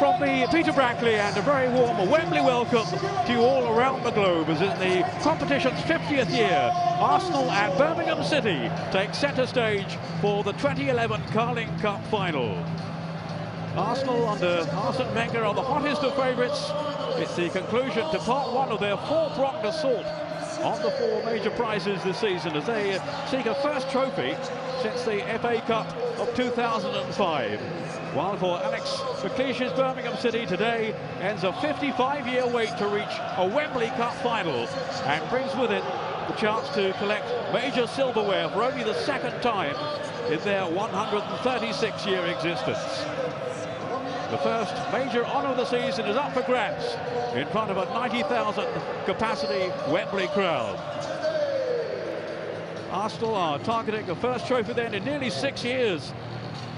from me, Peter Brackley, and a very warm Wembley welcome to you all around the globe as in the competition's 50th year, Arsenal and Birmingham City take centre stage for the 2011 Carling Cup final. Arsenal under Arsene Wenger are the hottest of favourites. It's the conclusion to part one of their four-pronged assault on the four major prizes this season as they seek a first trophy since the FA Cup of 2005. While for Alex McLeish's Birmingham City today ends a 55-year wait to reach a Wembley Cup final and brings with it the chance to collect major silverware for only the second time in their 136-year existence. The first major honour of the season is up for grabs in front of a 90,000 capacity Wembley crowd. Arsenal are targeting a first trophy then in nearly 6 years.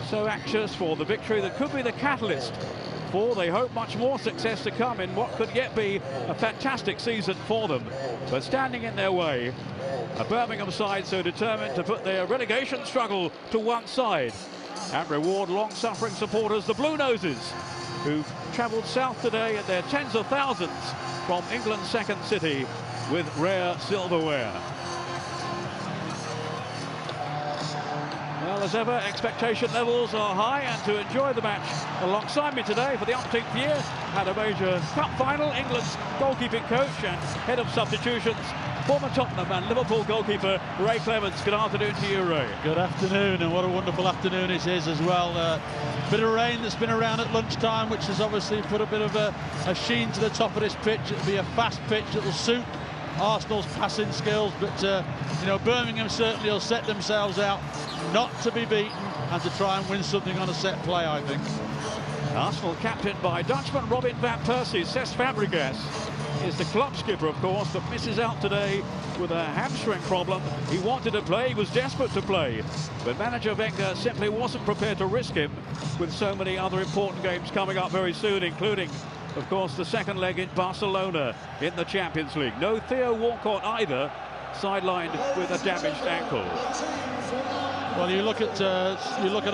So anxious for the victory that could be the catalyst for, they hope, much more success to come in what could yet be a fantastic season for them. But standing in their way, a Birmingham side so determined to put their relegation struggle to one side and reward long-suffering supporters, the Blue Noses, who've travelled south today in their tens of thousands from England's second city with rare silverware. Well, as ever, expectation levels are high, and to enjoy the match alongside me today for the umpteenth year at a major cup final, England's goalkeeping coach and head of substitutions, former Tottenham and Liverpool goalkeeper Ray Clements. Good afternoon to you, Ray. Good afternoon, and what a wonderful afternoon it is as well. Bit of rain that's been around at lunchtime, which has obviously put a bit of a sheen to the top of this pitch. It'll be a fast pitch that will suit Arsenal's passing skills, but you know, Birmingham certainly will set themselves out not to be beaten and to try and win something on a set play, I think. Arsenal captained by Dutchman Robin van Persie. Cesc Fabregas is the club skipper, of course, but misses out today with a hamstring problem. He wanted to play, he was desperate to play, but manager Wenger simply wasn't prepared to risk him with so many other important games coming up very soon, including, of course, the second leg in Barcelona in the Champions League. No Theo Walcott either, sidelined with a damaged ankle. Well, you look at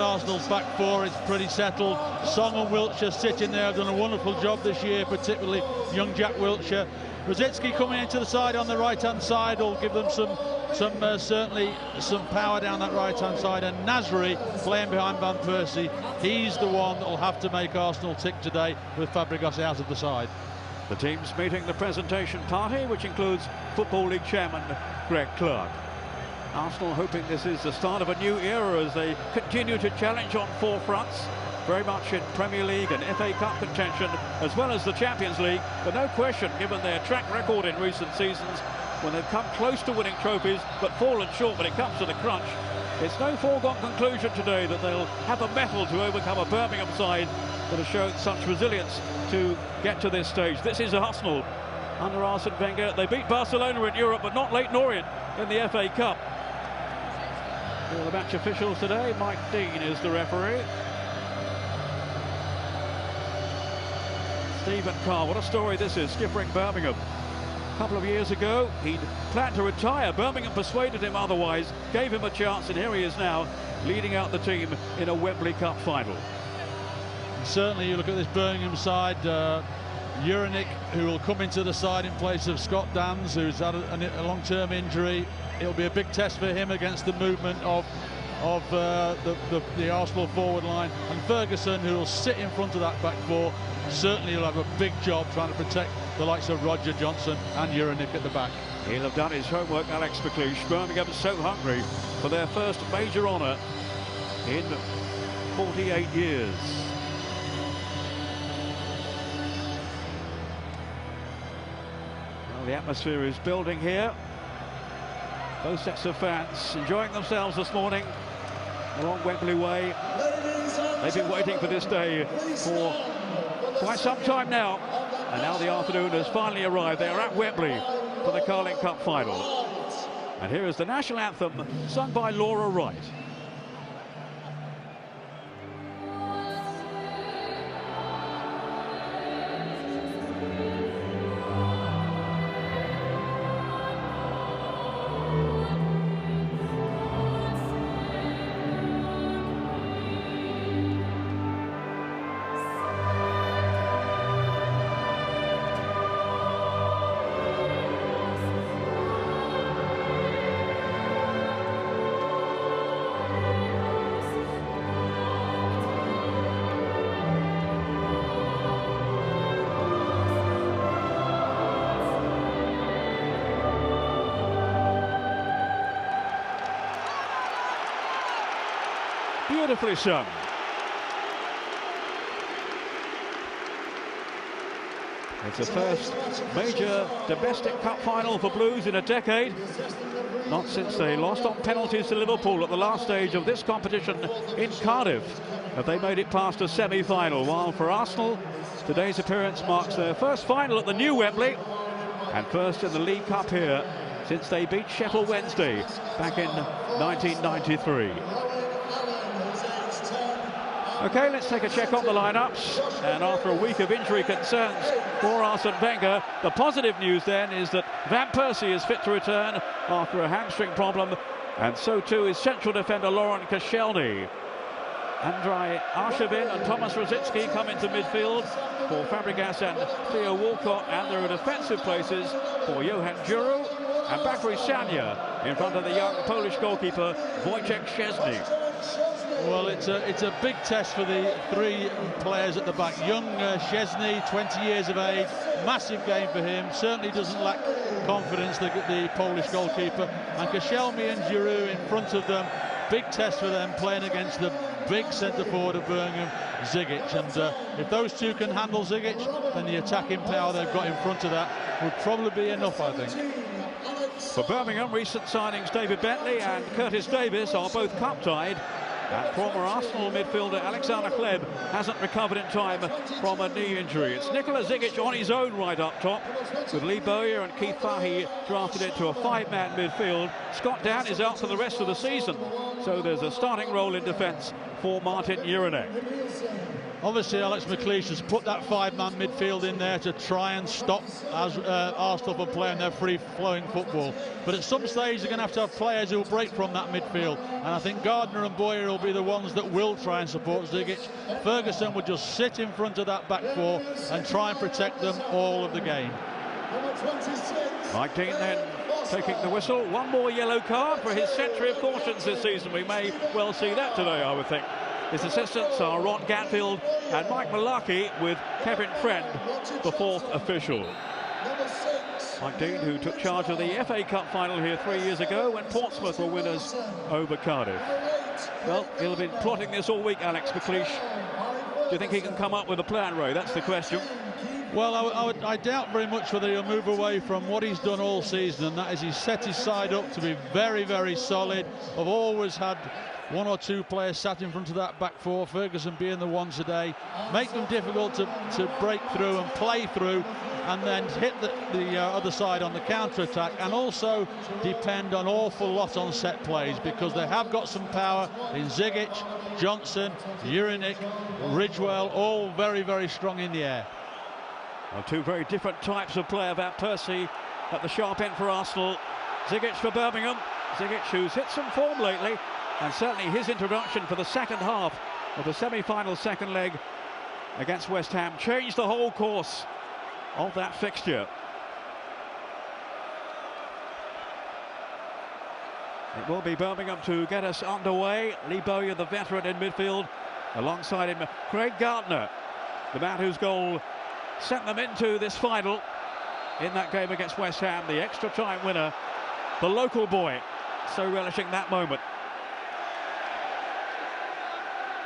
Arsenal's back four, it's pretty settled. Song and Wiltshire sitting there have done a wonderful job this year, particularly young Jack Wiltshire. Rosicki coming into the side on the right-hand side will give them certainly some power down that right-hand side, and Nasri playing behind Van Persie. He's the one that will have to make Arsenal tick today with Fabregas out of the side. The team's meeting the presentation party, which includes Football League chairman Greg Clark. Arsenal hoping this is the start of a new era as they continue to challenge on four fronts, very much in Premier League and FA Cup contention, as well as the Champions League. But no question, given their track record in recent seasons, when they've come close to winning trophies but fallen short when it comes to the crunch, it's no foregone conclusion today that they'll have the mettle to overcome a Birmingham side that has shown such resilience to get to this stage. This is Arsenal under Arsene Wenger. They beat Barcelona in Europe, but not Leyton Orient in the FA Cup. All the match officials today, Mike Dean is the referee. Stephen Carr, what a story this is, skippering Birmingham. A couple of years ago, he'd planned to retire. Birmingham persuaded him otherwise, gave him a chance, and here he is now, leading out the team in a Wembley Cup final. And certainly, you look at this Birmingham side, Juranic, who will come into the side in place of Scott Dans, who's had a long-term injury. It'll be a big test for him against the movement of the Arsenal forward line, and Ferguson, who will sit in front of that back four, certainly will have a big job trying to protect the likes of Roger Johnson and Juranic at the back. He'll have done his homework, Alex McLeish. Birmingham's so hungry for their first major honour in 48 years. Well, the atmosphere is building here. Both sets of fans enjoying themselves this morning along Wembley Way. They've been waiting for this day for quite some time now, and now the afternoon has finally arrived. They are at Wembley for the Carling Cup final. And here is the national anthem sung by Laura Wright. Beautifully sung. It's the first major domestic cup final for Blues in a decade. Not since they lost on penalties to Liverpool at the last stage of this competition in Cardiff have they made it past a semi-final. While for Arsenal, today's appearance marks their first final at the new Wembley and first in the League Cup here since they beat Sheffield Wednesday back in 1993. OK, let's take a check on the lineups. And after a week of injury concerns for Arsene Wenger, the positive news then is that Van Persie is fit to return after a hamstring problem, and so too is central defender Laurent Koscielny. Andrei Arshavin and Thomas Rosicky come into midfield for Fabregas and Theo Walcott, and there are defensive places for Johan Djourou and Bakary Sagna in front of the young Polish goalkeeper Wojciech Szczesny. Well, it's a big test for the three players at the back. Young Szczesny, 20 years of age, massive game for him. Certainly doesn't lack confidence, the Polish goalkeeper. And Koscielny and Djourou in front of them. Big test for them playing against the big centre forward of Birmingham, Zigic. And if those two can handle Zigic, then the attacking power they've got in front of that would probably be enough, I think. For Birmingham, recent signings David Bentley and Curtis Davis are both cup-tied. And former Arsenal midfielder Alexander Hleb hasn't recovered in time from a knee injury. It's Nikola Zigic on his own right up top, with Lee Bowyer and Keith Fahey drafted into a five-man midfield. Scott Dann is out for the rest of the season, so there's a starting role in defence for Martin Jurinek. Obviously, Alex McLeish has put that five-man midfield in there to try and stop Arsenal from playing their free-flowing football. But at some stage, they're going to have players who will break from that midfield. And I think Gardner and Bowyer will be the ones that will try and support Zigic. Ferguson would just sit in front of that back four and try and protect them all of the game. Mike Dean then taking the whistle. One more yellow card for his century of cautions this season. We may well see that today, I would think. His assistants are Ron Gatfield and Mike Malarkey, with Kevin Friend, the fourth official. Mike Dean, who took charge of the FA Cup final here 3 years ago when Portsmouth were winners over Cardiff. Well, he'll have been plotting this all week, Alex McLeish. Do you think he can come up with a plan, Ray? That's the question. Well, I doubt very much whether he'll move away from what he's done all season, and that is he's set his side up to be very, very solid. I've always had one or two players sat in front of that back four, Ferguson being the one today, make them difficult to break through and play through, and then hit the other side on the counter-attack, and also depend an awful lot on set plays, because they have got some power in Zigic, Johnson, Jurinek, Ridgewell, all very, very strong in the air. Well, two very different types of player. Van Persie at the sharp end for Arsenal, Zigic for Birmingham. Zigic, who's hit some form lately, and certainly his introduction for the second half of the semi-final second leg against West Ham changed the whole course of that fixture. It will be Birmingham to get us underway. Lee Bowyer, the veteran, in midfield. Alongside him, Craig Gardner, the man whose goal sent them into this final in that game against West Ham, the extra time winner, the local boy, so relishing that moment.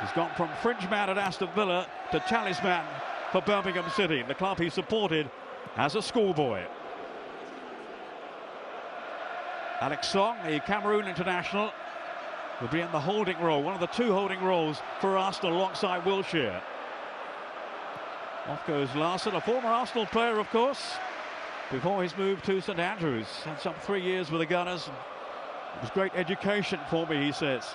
He's gone from fringe man at Aston Villa to talisman for Birmingham City, the club he supported as a schoolboy. Alex Song, the Cameroon international, will be in the holding role, one of the two holding roles for Arsenal alongside Wilshere. Off goes Larson, a former Arsenal player, of course, before his move to St Andrews. Had some 3 years with the Gunners. It was great education for me, he says.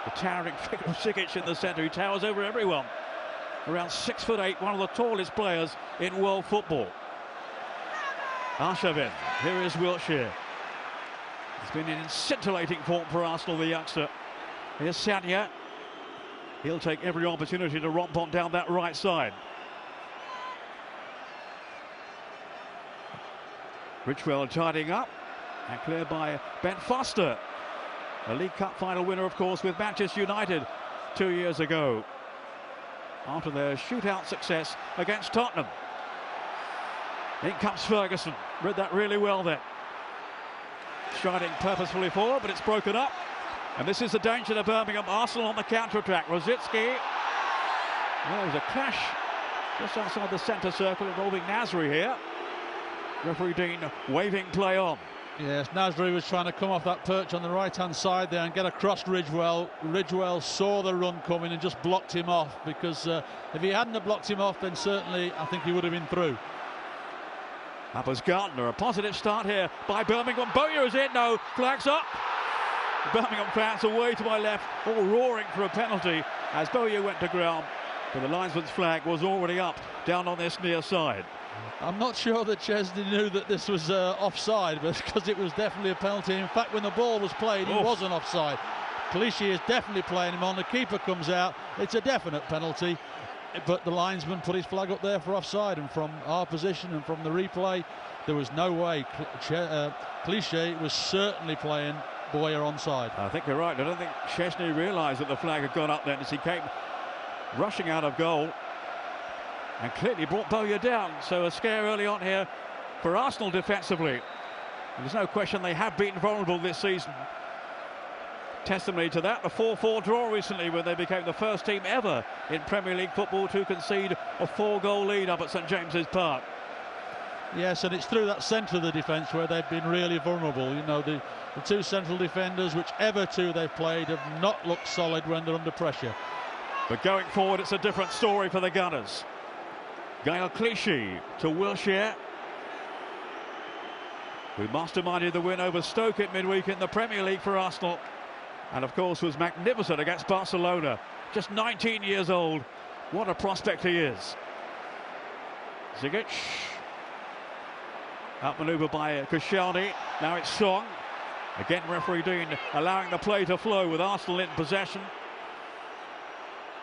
The towering figure of Zigic in the centre, who towers over everyone. Around 6'8", one of the tallest players in world football. Arshavin, here is Wilshere. He's been in scintillating form for Arsenal, the youngster. Here's Sagna. He'll take every opportunity to romp on down that right side. Ridgewell tidying up, and cleared by Ben Foster. A League Cup final winner, of course, with Manchester United 2 years ago, after their shootout success against Tottenham. In comes Ferguson. Read that really well then. Striding purposefully forward, but it's broken up. And this is the danger to Birmingham. Arsenal on the counter-attack. Rosicki. Well, there's a clash just outside the centre circle involving Nasri here. Referee Dean waving play on. Yes, Nasri was trying to come off that perch on the right-hand side there and get across Ridgewell. Ridgewell saw the run coming and just blocked him off, because if he hadn't have blocked him off, then certainly I think he would have been through. That was Gardner. A positive start here by Birmingham. Bowyer is in. No, flags up. The Birmingham fans away to my left, all roaring for a penalty as Bowyer went to ground. But the linesman's flag was already up down on this near side. I'm not sure that Chesney knew that this was offside, because it was definitely a penalty. In fact, when the ball was played, he wasn't offside. Clichy is definitely playing him on. The keeper comes out. It's a definite penalty. But the linesman put his flag up there for offside, and from our position and from the replay, there was no way. Clichy was certainly playing Bowyer onside. I think you're right. I don't think Chesney realised that the flag had gone up then as he came rushing out of goal and clearly brought Bowyer down. So a scare early on here for Arsenal defensively. And there's no question they have been vulnerable this season. Testimony to that, the 4-4 draw recently, when they became the first team ever in Premier League football to concede a 4-goal lead up at St James's Park. Yes, and it's through that centre of the defence where they've been really vulnerable. You know, the two central defenders, whichever two they've played, have not looked solid when they're under pressure. But going forward, it's a different story for the Gunners. Gael Clichy to Wilshere, who masterminded the win over Stoke at midweek in the Premier League for Arsenal, and of course was magnificent against Barcelona. Just 19 years old. What a prospect he is. Zigic. Outmanoeuvred by Koscielny. Now it's Song. Again, referee Dean allowing the play to flow with Arsenal in possession.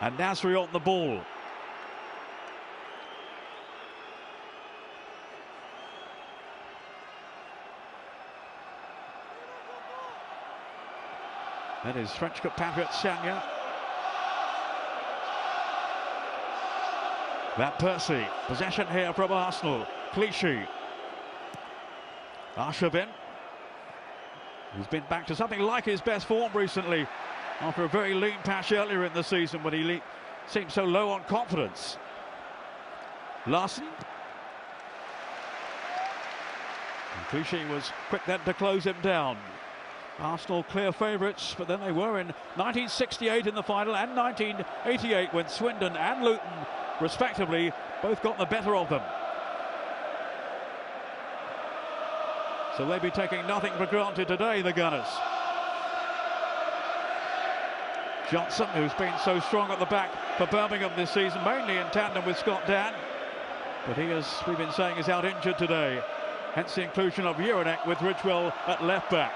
And Nasri on the ball. That is French compatriot Sagna. Van Persie, possession here from Arsenal. Clichy. Arshavin, who's been back to something like his best form recently after a very lean patch earlier in the season when he seemed so low on confidence. Larson. And Clichy was quick then to close him down. Arsenal clear favourites, but then they were in 1968 in the final and 1988 when Swindon and Luton, respectively, both got the better of them. So they'll be taking nothing for granted today, the Gunners. Johnson, who's been so strong at the back for Birmingham this season, mainly in tandem with Scott Dan, but he, as we've been saying, is out injured today. Hence the inclusion of Uranek with Ridgewell at left back.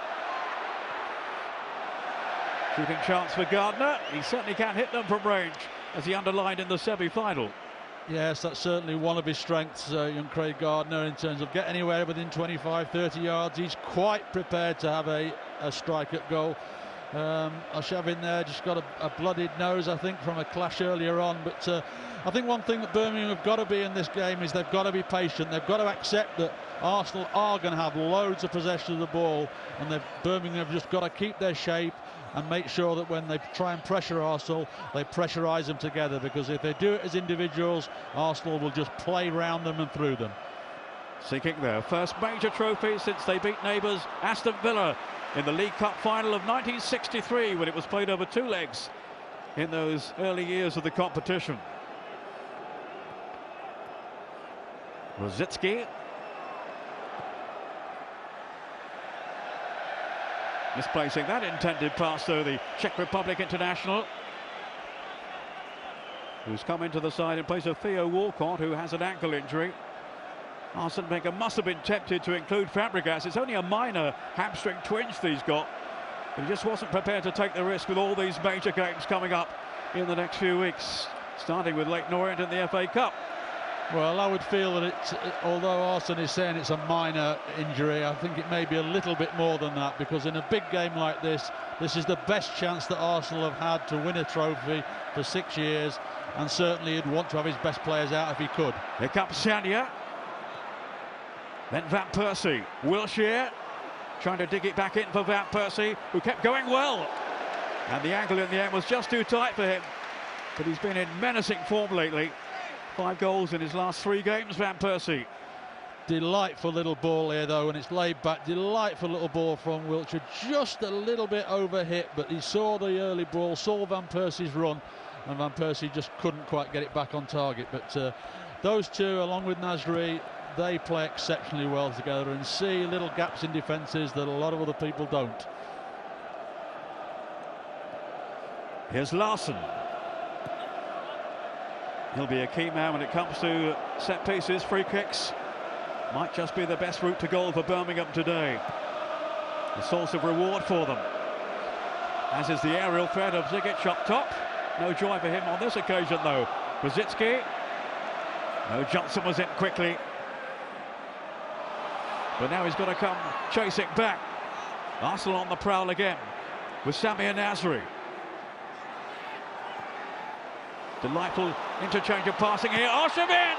Shooting chance for Gardner. He certainly can hit them from range, as he underlined in the semi-final. Yes, that's certainly one of his strengths, young Craig Gardner, in terms of getting anywhere within 25-30 yards. He's quite prepared to have a strike at goal. Arshavin there just got a bloodied nose, I think, from a clash earlier on. But I think one thing that Birmingham have got to be in this game is they've got to be patient. They've got to accept that Arsenal are going to have loads of possession of the ball, and Birmingham have just got to keep their shape and make sure that when they try and pressure Arsenal, they pressurise them together, because if they do it as individuals, Arsenal will just play round them and through them. Seeking their first major trophy since they beat neighbours Aston Villa in the League Cup final of 1963, when it was played over two legs in those early years of the competition. Rosicki. Misplacing that intended pass, though, the Czech Republic international, who's come into the side in place of Theo Walcott, who has an ankle injury. Arsene Wenger must have been tempted to include Fabregas. It's only a minor hamstring twinge that he's got, but he just wasn't prepared to take the risk with all these major games coming up in the next few weeks, starting with Leyton Orient in the FA Cup. Well, I would feel that although Arsene is saying it's a minor injury, I think it may be a little bit more than that, because in a big game like this is the best chance that Arsenal have had to win a trophy for 6 years, and certainly he'd want to have his best players out if he could. Here comes Sagna. Then Van Persie. Wilshere trying to dig it back in for Van Persie, who kept going well. And the angle in the end was just too tight for him. But he's been in menacing form lately. 5 goals in his last 3 games, Van Persie. Delightful little ball here, though, and it's laid back. Delightful little ball from Wiltshire. Just a little bit overhit, but he saw the early ball, saw Van Persie's run, and Van Persie just couldn't quite get it back on target. But those two, along with Nasri, they play exceptionally well together and see little gaps in defences that a lot of other people don't. Here's Larson. He'll be a key man when it comes to set pieces, free kicks. Might just be the best route to goal for Birmingham today. A source of reward for them. As is the aerial threat of Zigic up top. No joy for him on this occasion, though. Rosicki. No, Johnson was in quickly. But now he's got to come chasing back. Arsenal on the prowl again with Samir Nasri. Delightful interchange of passing here. Arshavin!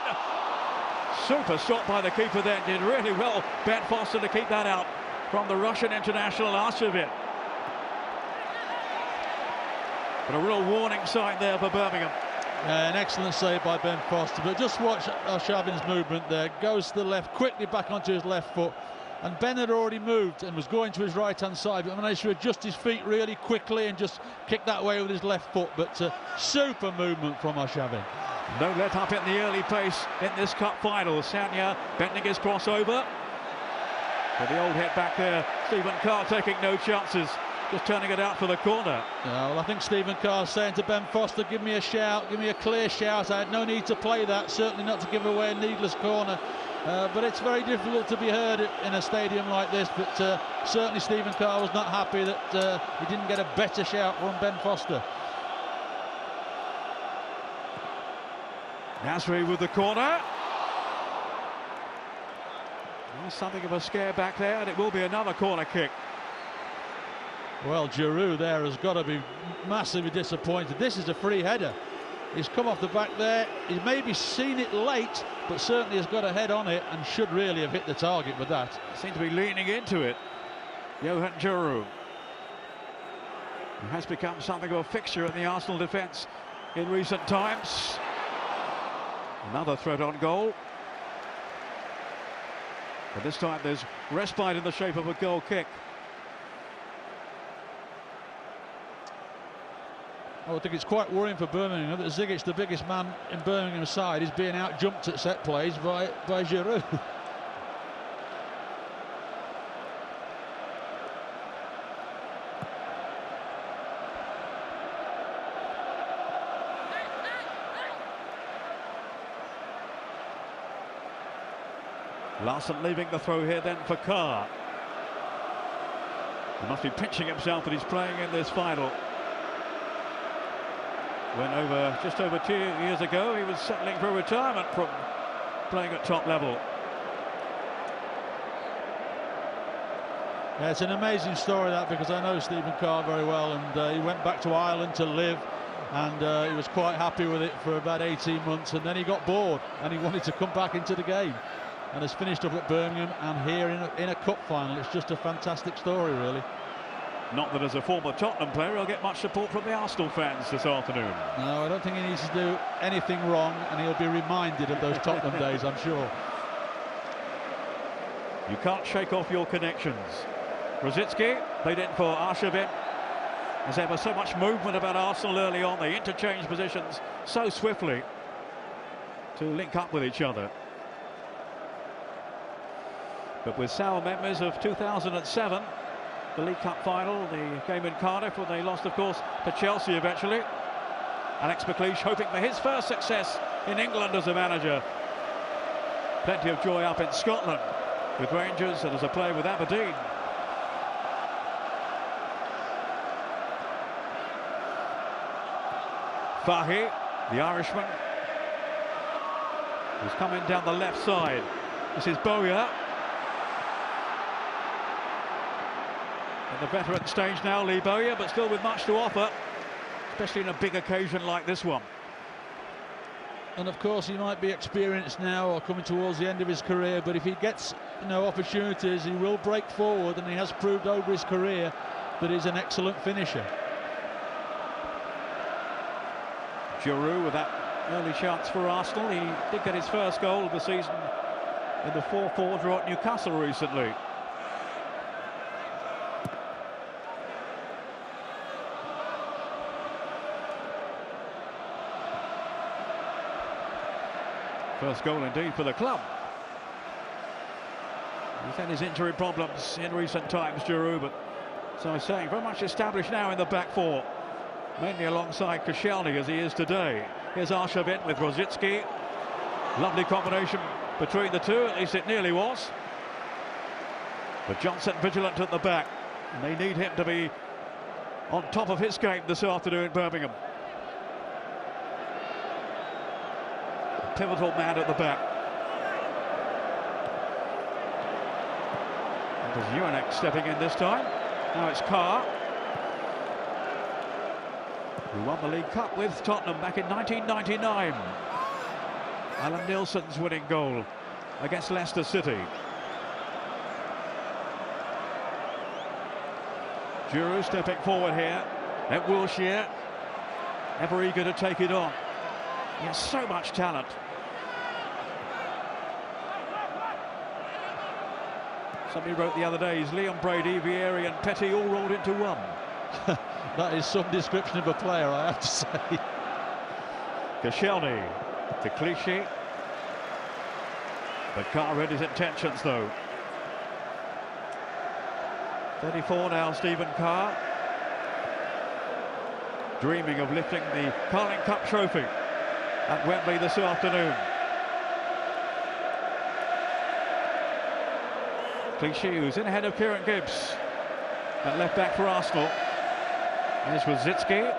Super stop by the keeper then. Did really well, Ben Foster, to keep that out from the Russian international Arshavin. But a real warning sign there for Birmingham. An excellent save by Ben Foster, but just watch Arshavin's movement there. Goes to the left, quickly back onto his left foot. And Ben had already moved and was going to his right-hand side, but managed to adjust his feet really quickly and just kick that way with his left foot. But super movement from Arshavin. No let up in the early pace in this cup final. Sanya bending his crossover. But the old head back there, Stephen Carr taking no chances, just turning it out for the corner. Yeah, well, I think Stephen Carr's saying to Ben Foster, give me a shout, give me a clear shout. I had no need to play that, certainly not to give away a needless corner. But it's very difficult to be heard in a stadium like this. But certainly Stephen Carr was not happy that he didn't get a better shout from Ben Foster. Nasri with the corner. Well, something of a scare back there, and it will be another corner kick. Well, Giroud there has got to be massively disappointed. This is a free header. He's come off the back there. He's maybe seen it late, but certainly has got a head on it and should really have hit the target with that. Seemed to be leaning into it. Johan Giroud. He has become something of a fixture in the Arsenal defence in recent times. Another threat on goal. But this time there's respite in the shape of a goal kick. I think it's quite worrying for Birmingham that Zigic, the biggest man in Birmingham's side, is being out-jumped at set plays by Giroud. Larson leaving the throw here then for Carr. He must be pinching himself that he's playing in this final. When just over 2 years ago he was settling for retirement from playing at top level. Yeah, it's an amazing story that, because I know Stephen Carr very well, and he went back to Ireland to live, and he was quite happy with it for about 18 months, and then he got bored and he wanted to come back into the game, and has finished up at Birmingham and here in a cup final. It's just a fantastic story, really. Not that as a former Tottenham player he'll get much support from the Arsenal fans this afternoon. No, I don't think he needs to do anything wrong, and he'll be reminded of those Tottenham days, I'm sure. You can't shake off your connections. Rosicki played in for Arshavin. There's ever so much movement about Arsenal early on. They interchange positions so swiftly to link up with each other. But with sour memories of 2007, the League Cup final, the game in Cardiff, when they lost, of course, to Chelsea eventually. Alex McLeish hoping for his first success in England as a manager. Plenty of joy up in Scotland with Rangers and as a player with Aberdeen. Fahy, the Irishman, who's coming down the left side. This is Bowyer. And the veteran stage now, Lee Bowyer, but still with much to offer, especially in a big occasion like this one. And of course he might be experienced now or coming towards the end of his career, but if he gets opportunities, he will break forward, and he has proved over his career that he's an excellent finisher. Giroud with that early chance for Arsenal. He did get his first goal of the season in the 4-4 draw at Newcastle recently. First goal indeed for the club. He's had his injury problems in recent times, Giroud, but so I was saying, very much established now in the back four, mainly alongside Koscielny as he is today. Here's Arshavin with Rosicky. Lovely combination between the two, at least it nearly was. But Johnson vigilant at the back, and they need him to be on top of his game this afternoon in Birmingham. A pivotal man at the back. It was Jurnek stepping in this time. Now it's Carr, who won the League Cup with Tottenham back in 1999. Alan Nilsson's winning goal against Leicester City. Giroud stepping forward here. At Wilshere, ever eager to take it on. He has so much talent. Somebody wrote the other day, he's Leon Brady, Vieri and Petty all rolled into one. That is some description of a player, I have to say. Koscielny to Clichy. But Carr read his intentions though. 34 now, Stephen Carr. Dreaming of lifting the Carling Cup trophy at Wembley this afternoon. Clichy, who's in ahead of Kieran Gibbs at left back for Arsenal. Here's Rosicky.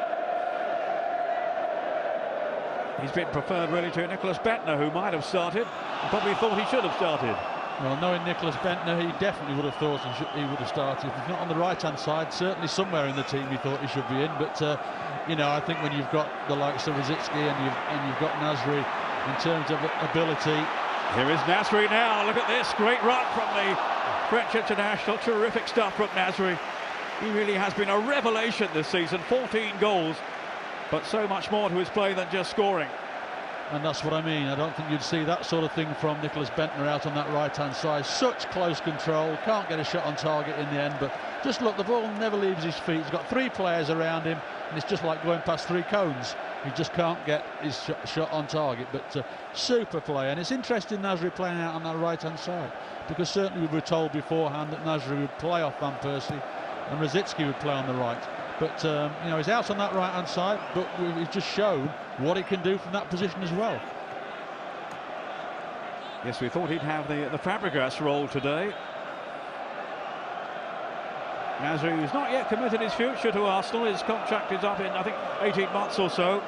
He's been preferred really to Nicholas Bentner, who might have started and probably thought he should have started. Well, knowing Nicholas Bentner, he definitely would have thought he would have started. If he's not on the right-hand side, certainly somewhere in the team he thought he should be in. But, you know, I think when you've got the likes of Rosicky and you've got Nasri in terms of ability. Here is Nasri now. Look at this. Great run from the French international. Terrific stuff from Nasri. He really has been a revelation this season. 14 goals, but so much more to his play than just scoring. And that's what I mean. I don't think you'd see that sort of thing from Nicholas Bentner out on that right-hand side. Such close control, can't get a shot on target in the end, but just look, the ball never leaves his feet. He's got three players around him, and it's just like going past three cones. He just can't get his shot on target, but super play. And it's interesting Nasri playing out on that right-hand side, because certainly we were told beforehand that Nasri would play off Van Persie and Rosicky would play on the right. But, you know, he's out on that right-hand side, but we've just shown what he can do from that position as well. Yes, we thought he'd have the Fabregas role today. Nasri, who's not yet committed his future to Arsenal, his contract is up in, I think, 18 months or so.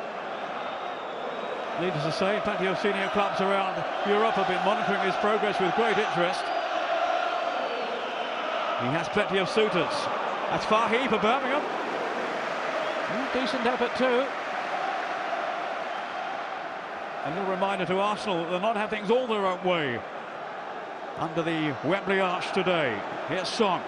Needless to say, plenty of senior clubs around Europe have been monitoring his progress with great interest. He has plenty of suitors. That's Fahy for Birmingham. Decent effort too. A little reminder to Arsenal that they'll not have things all their own way under the Wembley arch today. Here's Song.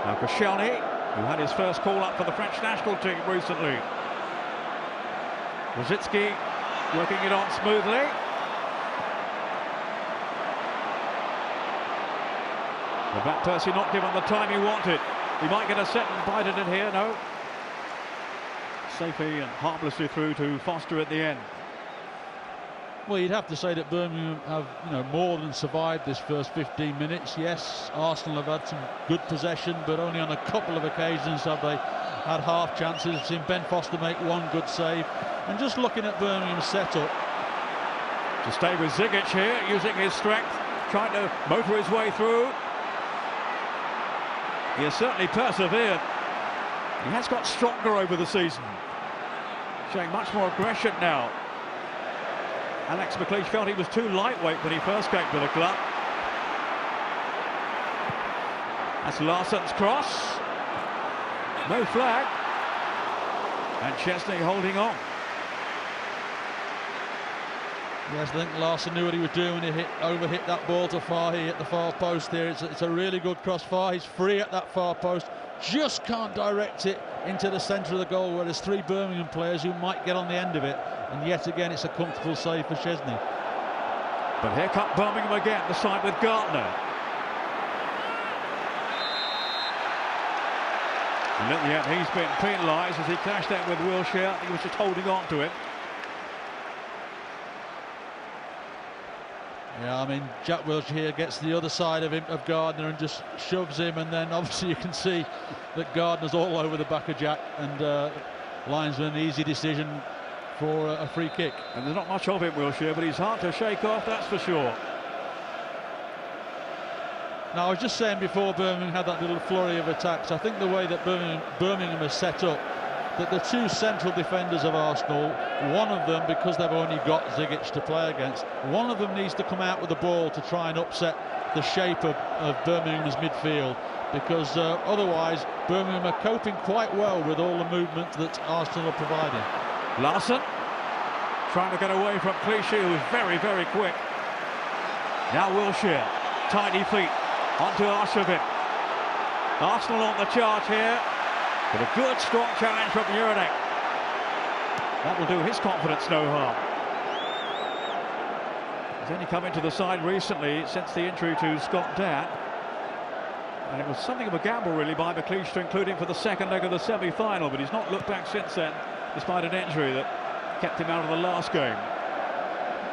Now Koscielny, who had his first call up for the French national team recently. Rosicky working it on smoothly. But Van Persie not given the time he wanted. He might get a set and bite at it here, no. Safely and harmlessly through to Foster at the end. Well, you'd have to say that Birmingham have, you know, more than survived this first 15 minutes. Yes, Arsenal have had some good possession, but only on a couple of occasions have they had half chances. I've seen Ben Foster make one good save. And just looking at Birmingham's setup. To stay with Zigic here, using his strength, trying to motor his way through. He has certainly persevered. He has got stronger over the season, showing much more aggression now. Alex McLeish felt he was too lightweight when he first came to the club. That's Larsson's cross. No flag. And Chesney holding on. Yes, I think Larsson knew what he was doing when he overhit that ball to Fahy at the far post there. It's a really good cross. Fahy's free at that far post, just can't direct it into the centre of the goal where there's 3 Birmingham players who might get on the end of it, and yet again it's a comfortable save for Szczesny. But here come Birmingham again, the side with Gardner. And at the end he's been penalised as he clashed out with Wilshere. He was just holding on to him. Yeah, I mean, Jack Wilshere here gets the other side of him, of Gardner, and just shoves him, and then obviously you can see that Gardner's all over the back of Jack, and linesman, an easy decision for a free kick. And there's not much of him, Wilshere, but he's hard to shake off, that's for sure. Now, I was just saying before Birmingham had that little flurry of attacks, I think the way that Birmingham is set up, that the 2 central defenders of Arsenal, one of them, because they've only got Zigic to play against, one of them needs to come out with the ball to try and upset the shape of Birmingham's midfield, because otherwise Birmingham are coping quite well with all the movement that Arsenal are providing. Larson trying to get away from Clichy, who's very, very quick. Now Wilshere, tidy feet, onto Arshavin. Arsenal on the charge here. But a good, strong challenge from Jurek. That will do his confidence no harm. He's only come into the side recently since the injury to Scott Dann. And it was something of a gamble, really, by McLeish to include him for the second leg of the semi-final. But he's not looked back since then, despite an injury that kept him out of the last game.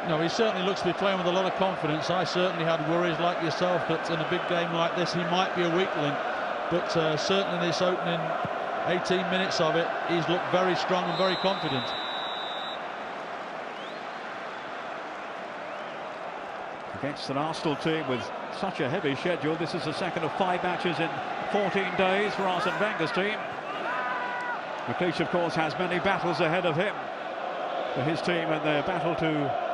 No, he certainly looks to be playing with a lot of confidence. I certainly had worries, like yourself, that in a big game like this, he might be a weak link. But certainly in this opening 18 minutes of it, he's looked very strong and very confident. Against an Arsenal team with such a heavy schedule, this is the second of 5 matches in 14 days for Arsene Wenger's team. McLeish, of course, has many battles ahead of him for his team, and their battle to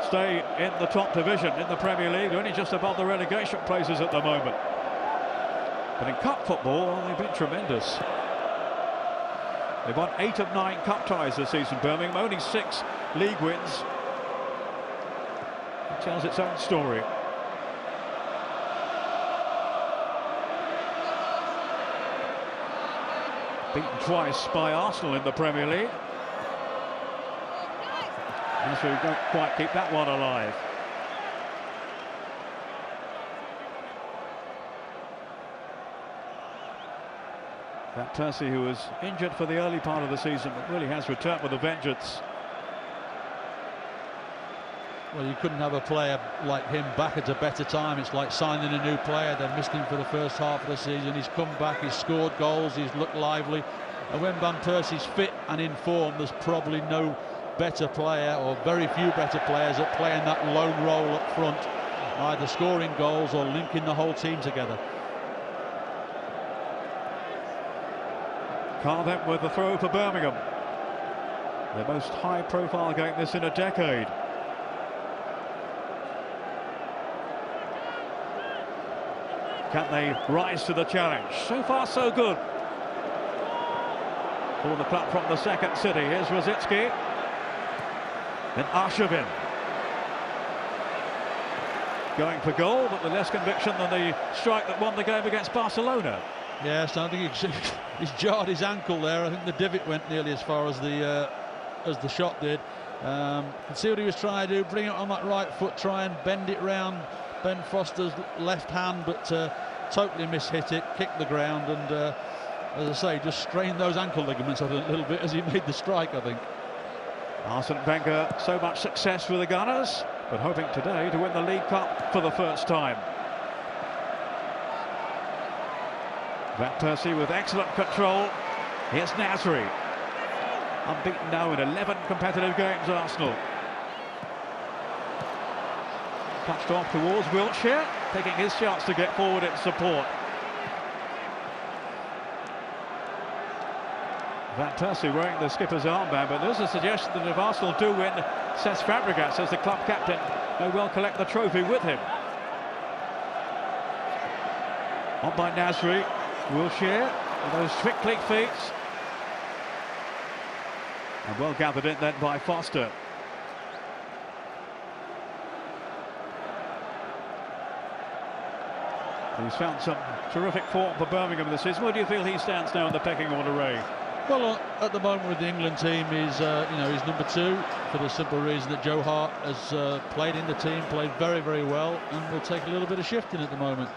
stay in the top division in the Premier League. They're only just above the relegation places at the moment. But in cup football, they've been tremendous. They've won 8 of 9 cup ties this season, Birmingham, only 6 league wins. It tells its own story. Beaten twice by Arsenal in the Premier League. And so we don't quite keep that one alive. That Percy, who was injured for the early part of the season, but really has returned with a vengeance. Well, you couldn't have a player like him back at a better time. It's like signing a new player. They missed him for the first half of the season. He's come back, he's scored goals, he's looked lively. And when Van Persie's fit and in form, there's probably no better player, or very few better players, at playing that lone role up front, either scoring goals or linking the whole team together. Carden with the throw for Birmingham. Their most high-profile game this in a decade. Can they rise to the challenge? So far, so good. For the club from the second city. Here's Rosicki. Then Arshavin. Going for goal, but with less conviction than the strike that won the game against Barcelona. Yes, I think he's jarred his ankle there. I think the divot went nearly as far as the shot did. Can see what he was trying to do, bring it on that right foot, try and bend it round Ben Foster's left hand, but totally mishit it, kicked the ground, and as I say, just strained those ankle ligaments a little bit as he made the strike, I think. Arsene Wenger, so much success with the Gunners, but hoping today to win the League Cup for the first time. Van Persie with excellent control. Here's Nasri. Unbeaten now in 11 competitive games, Arsenal. Touched off towards Wilshere, taking his chance to get forward in support. Van Persie wearing the skipper's armband, but there's a suggestion that if Arsenal do win, Cesc Fabregas, as the club captain, may well collect the trophy with him. On by Nasri. Wilshere with those trickling feet. And well gathered in then by Foster. He's found some terrific form for Birmingham this season. Where do you feel he stands now in the pecking order, Ray? Well, at the moment with the England team, he's he's number 2 for the simple reason that Joe Hart has played in the team, played very, very well, and will take a little bit of shifting at the moment.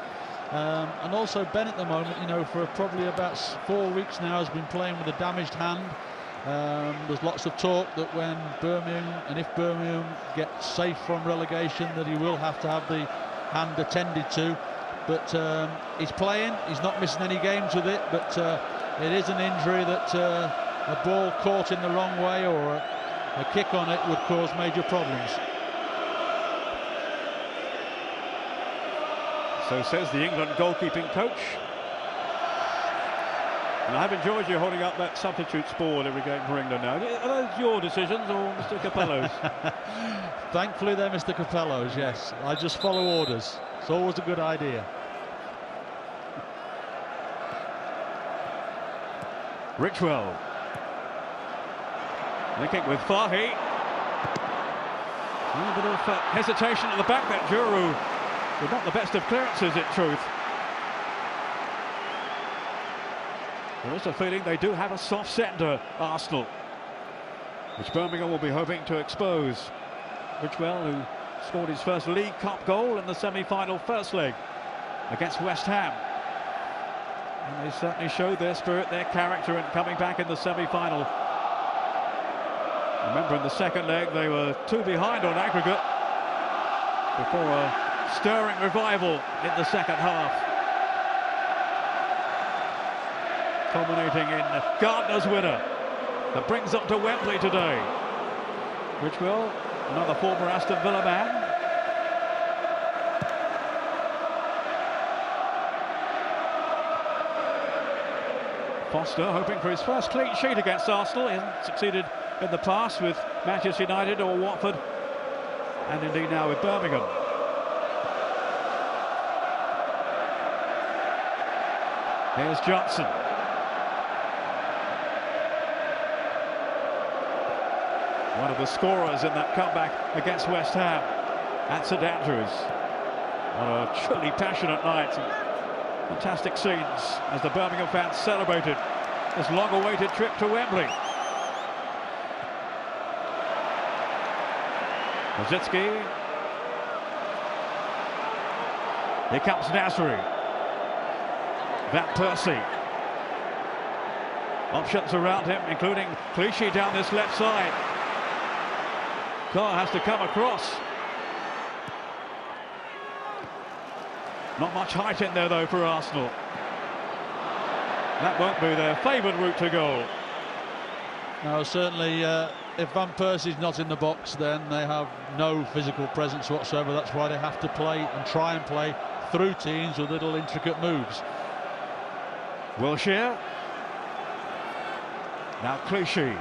And also Ben at the moment, for probably about 4 weeks now, has been playing with a damaged hand. There's lots of talk that when if Birmingham get safe from relegation, that he will have to have the hand attended to. But he's playing, he's not missing any games with it, but it is an injury that a ball caught in the wrong way or a kick on it would cause major problems. So says the England goalkeeping coach. And I've enjoyed you holding up that substitutes board every game for England now. Are those your decisions or Mr. Capello's? Thankfully they're Mr. Capello's, yes. I just follow orders. It's always a good idea. Richwell. Linking with Fahy. A little bit of hesitation at the back. That Juru with not the best of clearances, in truth. There is a feeling they do have a soft centre, Arsenal, which Birmingham will be hoping to expose. Richwell, who scored his first League Cup goal in the semi-final first leg against West Ham. And they certainly showed their spirit, their character in coming back in the semi-final. Remember, in the second leg they were 2 behind on aggregate before a stirring revival in the second half, culminating in Gardner's winner that brings them to Wembley today. Richwell, another former Aston Villa man. Foster hoping for his first clean sheet against Arsenal. He hasn't succeeded in the past with Manchester United or Watford, and indeed now with Birmingham. Here's Johnson. One of the scorers in that comeback against West Ham at St Andrews. On a truly passionate night. Fantastic scenes as the Birmingham fans celebrated this long-awaited trip to Wembley. Rosicky. Here comes Nasri. Van Persie. Options around him, including Clichy down this left side. Carr has to come across. Not much height in there, though, for Arsenal. That won't be their favoured route to goal. No, certainly, if Van Persie's not in the box, then they have no physical presence whatsoever. That's why they have to play and try and play through teams with little intricate moves. Wilshere. Now Clichy.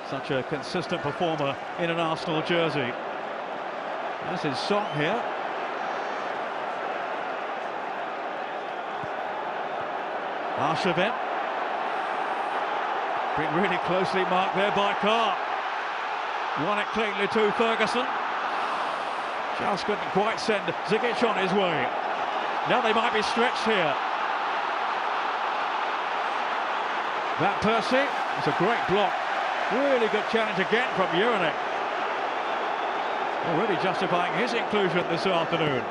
Such a consistent performer in an Arsenal jersey. That's his song here. Arshavin. Been really closely marked there by Carr. Won it cleanly to Ferguson. Just couldn't quite send Zigic on his way. Now they might be stretched here. Van Persie. It's a great block. Really good challenge again from Juranic. Already justifying his inclusion this afternoon.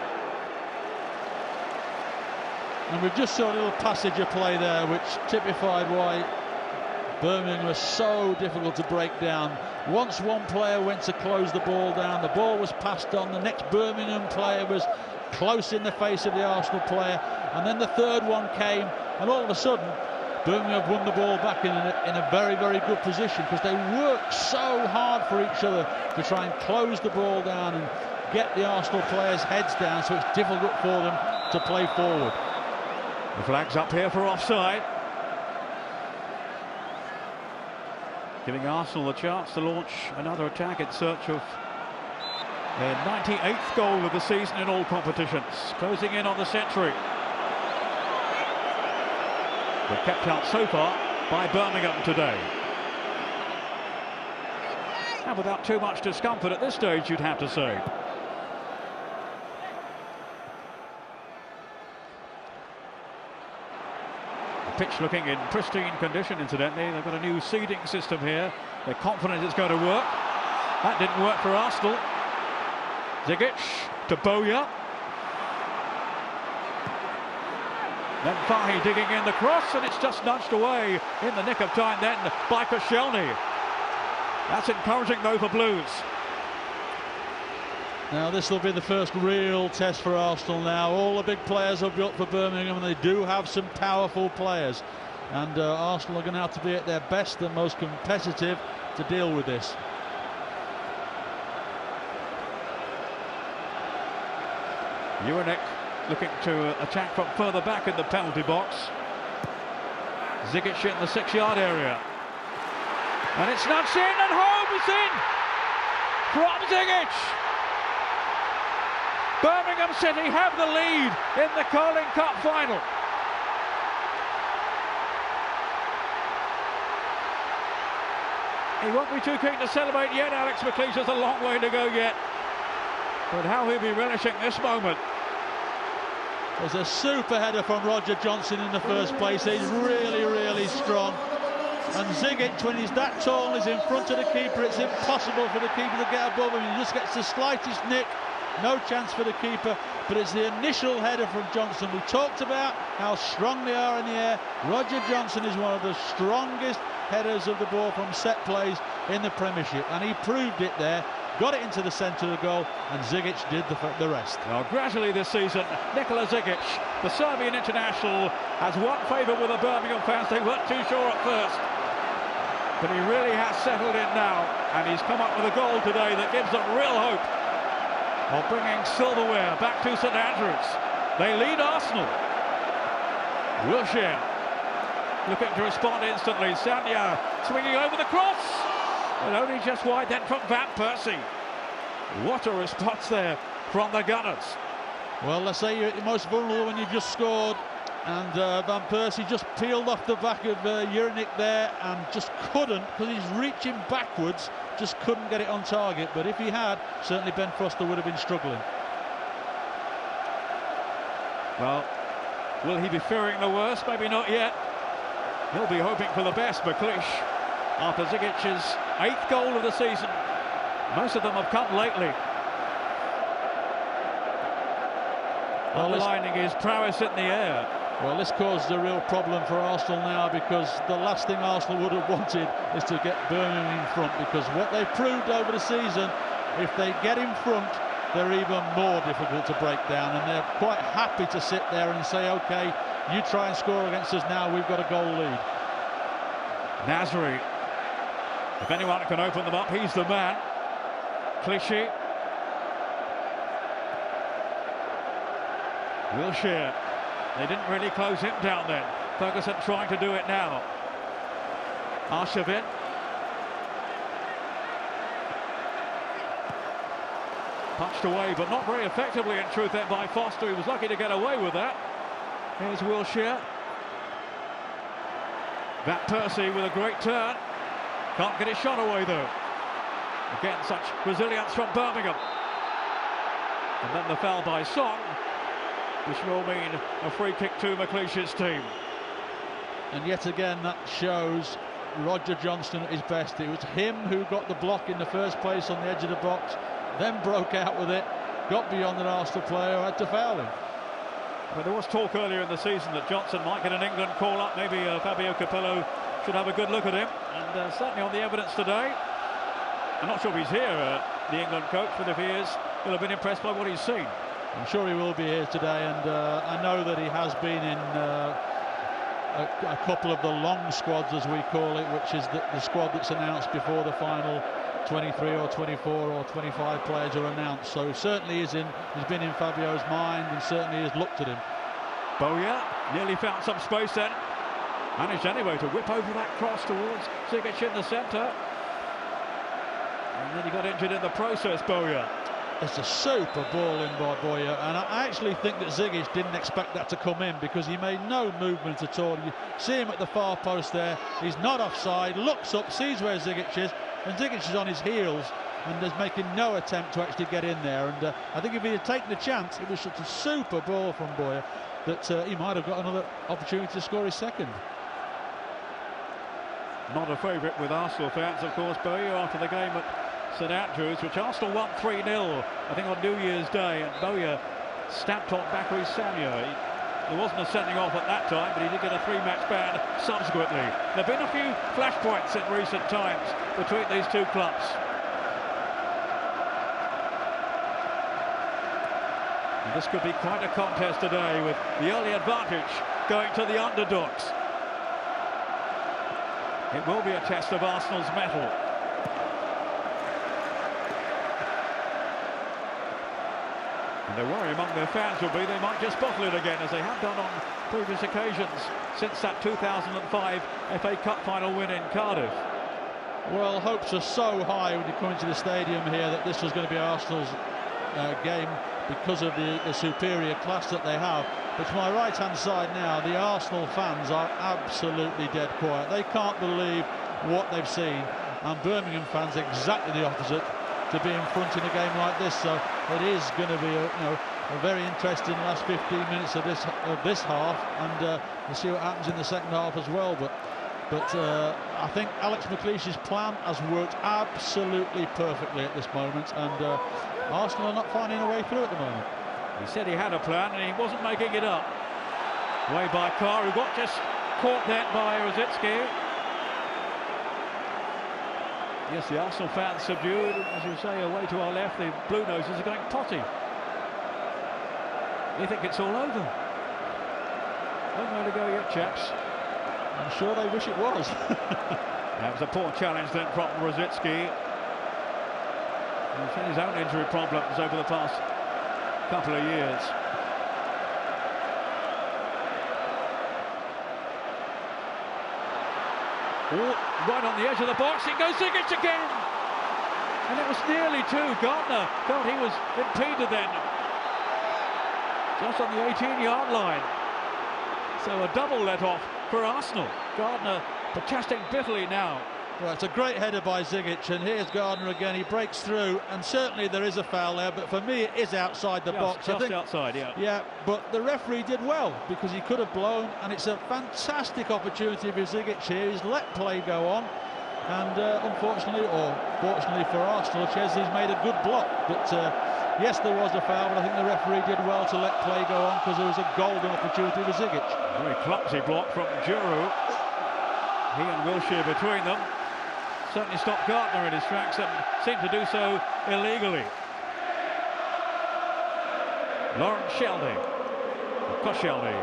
And we've just saw a little passage of play there which typified why Birmingham was so difficult to break down. Once one player went to close the ball down, the ball was passed on, the next Birmingham player was close in the face of the Arsenal player, and then the third one came, and all of a sudden Birmingham have won the ball back in a very, very good position, because they work so hard for each other to try and close the ball down and get the Arsenal players' heads down, so it's difficult for them to play forward. The flag's up here for offside, giving Arsenal a chance to launch another attack in search of their 98th goal of the season in all competitions, closing in on the century. But kept out so far by Birmingham today. And without too much discomfort at this stage, you'd have to say. pitch looking in pristine condition, incidentally. They've got a new seeding system here. They're confident it's going to work. That didn't work for Arsenal. Zigic to Bowyer. Then Fahy digging in the cross, and it's just nudged away in the nick of time then by Koscielny. That's encouraging though for Blues. Now this will be the first real test for Arsenal now. All the big players are built for Birmingham, and they do have some powerful players. And Arsenal are going to have to be at their best and most competitive to deal with this. Juranic looking to attack from further back in the penalty box. Zigic in the 6-yard area. And it's nudged in, and home is in from Zigic. Birmingham City have the lead in the Carling Cup final. He won't be too keen to celebrate yet. Alex McLeish has a long way to go yet. But how he'll be relishing this moment. There's a super header from Roger Johnson in the first place. He's really, really strong. And Zigic, when he's that tall and he's in front of the keeper, it's impossible for the keeper to get above him. He just gets the slightest nick. No chance for the keeper, but it's the initial header from Johnson. We talked about how strong they are in the air. Roger Johnson is one of the strongest headers of the ball from set plays in the Premiership, and he proved it there. Got it into the centre of the goal, and Zigic did the rest. Well, gradually this season, Nikola Zigic, the Serbian international, has won favour with the Birmingham fans. They weren't too sure at first, but he really has settled in now, and he's come up with a goal today that gives them real hope of bringing silverware back to St Andrews. They lead Arsenal. Wilshere looking to respond instantly. Sanya swinging over the cross, and only just wide then from Van Persie. What a response there from the Gunners. Well, let's say you're at your most vulnerable when you've just scored, and Van Persie just peeled off the back of Juranic there and just couldn't, because he's reaching backwards, just couldn't get it on target. But if he had, certainly Ben Foster would have been struggling. Well, will he be fearing the worst? Maybe not yet. He'll be hoping for the best. McLeish, after Zigic's 8th goal of the season, most of them have come lately. Well, underlining his prowess in the air. Well, this causes a real problem for Arsenal now, because the last thing Arsenal would have wanted is to get Birmingham in front, because what they've proved over the season, if they get in front, they're even more difficult to break down, and they're quite happy to sit there and say, OK, you try and score against us now, we've got a goal lead. Nasri, if anyone can open them up, he's the man. Clichy. Wilshere. They didn't really close him down then. Ferguson trying to do it now. Arshavin. Punched away, but not very effectively in truth then by Foster. He was lucky to get away with that. Here's Wilshere. Van Persie with a great turn. Can't get his shot away though. Again, such resilience from Birmingham. And then the foul by Song, which will mean a free kick to McLeish's team. And yet again, that shows Roger Johnston at his best. It was him who got the block in the first place on the edge of the box, then broke out with it, got beyond an Arsenal player, had to foul him. Well, there was talk earlier in the season that Johnson might get an England call-up. Maybe Fabio Capello should have a good look at him. And certainly on the evidence today, I'm not sure if he's here, the England coach, but if he is, he'll have been impressed by what he's seen. I'm sure he will be here today, and I know that he has been in a couple of the long squads, as we call it, which is the squad that's announced before the final 23 or 24 or 25 players are announced. So certainly he's been in Fabio's mind, and certainly has looked at him. Bowyer nearly found some space then. Managed anyway to whip over that cross towards Zigic in the centre. And then he got injured in the process, Bowyer. It's a super ball in by Bowyer, and I actually think that Zigic didn't expect that to come in, because he made no movement at all. You see him at the far post there, he's not offside, looks up, sees where Zigic is, and Zigic is on his heels, and is making no attempt to actually get in there. And I think if he had taken the chance, it was such a super ball from Boyer that he might have got another opportunity to score his second. Not a favourite with Arsenal fans, of course, Bowyer, after the game at St Andrews, which Arsenal won 3-0, I think, on New Year's Day, and Bowyer stamped on Bakary Sagna. There wasn't a sending off at that time, but he did get a 3-match ban subsequently. There have been a few flashpoints in recent times between these two clubs. And this could be quite a contest today, with the early advantage going to the underdogs. It will be a test of Arsenal's mettle. And the worry among their fans will be they might just bottle it again, as they have done on previous occasions since that 2005 FA Cup final win in Cardiff. Well, hopes are so high when you come into the stadium here that this was going to be Arsenal's game because of the superior class that they have. But to my right-hand side now, the Arsenal fans are absolutely dead quiet. They can't believe what they've seen, and Birmingham fans exactly the opposite, to be in front in a game like this. So it is going to be a very interesting last 15 minutes of this half, and we'll see what happens in the second half as well. But I think Alex McLeish's plan has worked absolutely perfectly at this moment, and Arsenal are not finding a way through at the moment. He said he had a plan and he wasn't making it up. Away by Carr, who got just caught then by Rosicky. Yes, the Arsenal fans subdued, as you say, away to our left. The Blue Noses are going potty. They think it's all over. Don't know to go yet, chaps. I'm sure they wish it was. That was a poor challenge then from Rosicky. He's had his own injury problems over the past couple of years. Right on the edge of the box, it goes Zigic again! And it was nearly two. Gardner felt he was impeded then. Just on the 18-yard line. So a double let off for Arsenal. Gardner protesting bitterly now. Well, it's a great header by Zigic, and here's Gardner again. He breaks through, and certainly there is a foul there, but for me it is outside the box. Just outside, yeah. Yeah, but the referee did well, because he could have blown, and it's a fantastic opportunity for Zigic here. He's let play go on, and unfortunately, or fortunately for Arsenal, Chesley's made a good block. But yes, there was a foul, but I think the referee did well to let play go on, because there was a golden opportunity for Zigic. Very clumsy block from Giroud. He and Wilshere between them. Certainly stopped Gardner in his tracks and seemed to do so illegally. Lawrence Shelby. Koscielny.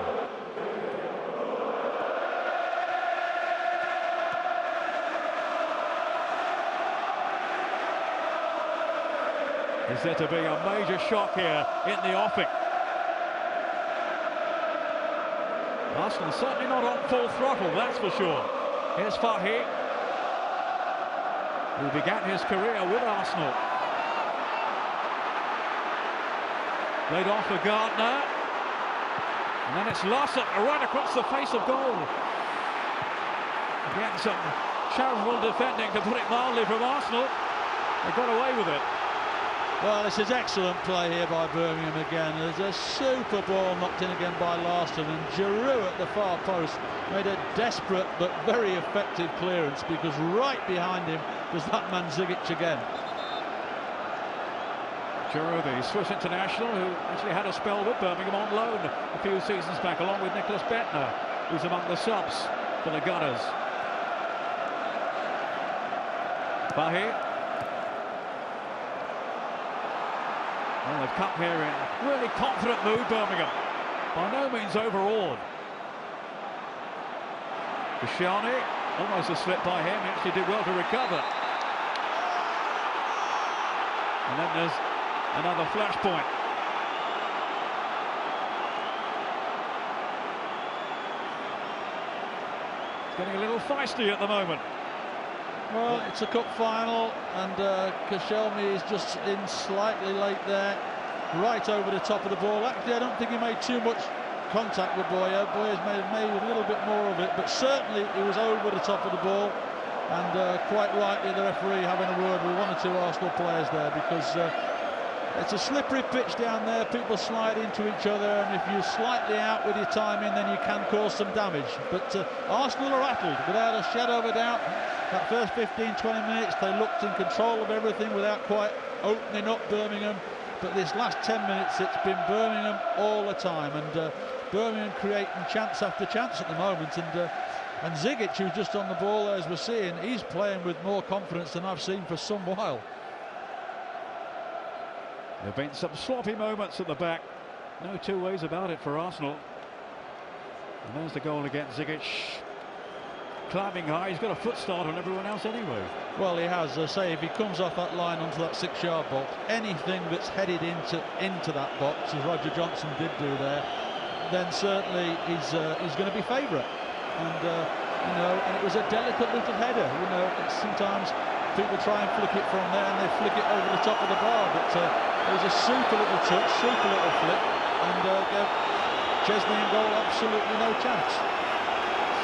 Is there to be a major shock here in the offing? Arsenal certainly not on full throttle, that's for sure. Here's Fahy, who began his career with Arsenal. Laid off for Gardner. And then it's Larson right across the face of goal. Again, some charitable defending, to put it mildly, from Arsenal. They got away with it. Well, this is excellent play here by Birmingham again. There's a super ball knocked in again by Larson, and Giroud at the far post made a desperate but very effective clearance, because right behind him was that man Zigic again. Giroud, the Swiss international, who actually had a spell with Birmingham on loan a few seasons back, along with Nicholas Bentner, who's among the subs for the Gunners. Fahy. Well, they've come here in really confident mood, Birmingham. By no means overawed. Koscielny, almost a slip by him. He actually did well to recover. And then there's another flashpoint. It's getting a little feisty at the moment. Well, it's a cup final, and Koscielny is just in slightly late there, right over the top of the ball. Actually, I don't think he made too much contact with Boyer. Boyer's made a little bit more of it, but certainly he was over the top of the ball. And quite rightly, the referee having a word with one or two Arsenal players there, because it's a slippery pitch down there. People slide into each other, and if you're slightly out with your timing, then you can cause some damage. But Arsenal are rattled, without a shadow of a doubt. That first 15-20 minutes, they looked in control of everything without quite opening up Birmingham. But this last 10 minutes, it's been Birmingham all the time, and Birmingham creating chance after chance at the moment. And Zigic, who's just on the ball, as we're seeing, he's playing with more confidence than I've seen for some while. There have been some sloppy moments at the back. No two ways about it for Arsenal. And there's the goal against Zigic. Climbing high, he's got a foot start on everyone else anyway. Well, he has. I say, if he comes off that line onto that 6-yard box, anything that's headed into that box, as Roger Johnson did do there, then certainly he's going to be favourite. And you know, and it was a delicate little header. You know, sometimes people try and flick it from there, and they flick it over the top of the bar. But it was a super little touch, super little flick, and gave Chesney in goal absolutely no chance.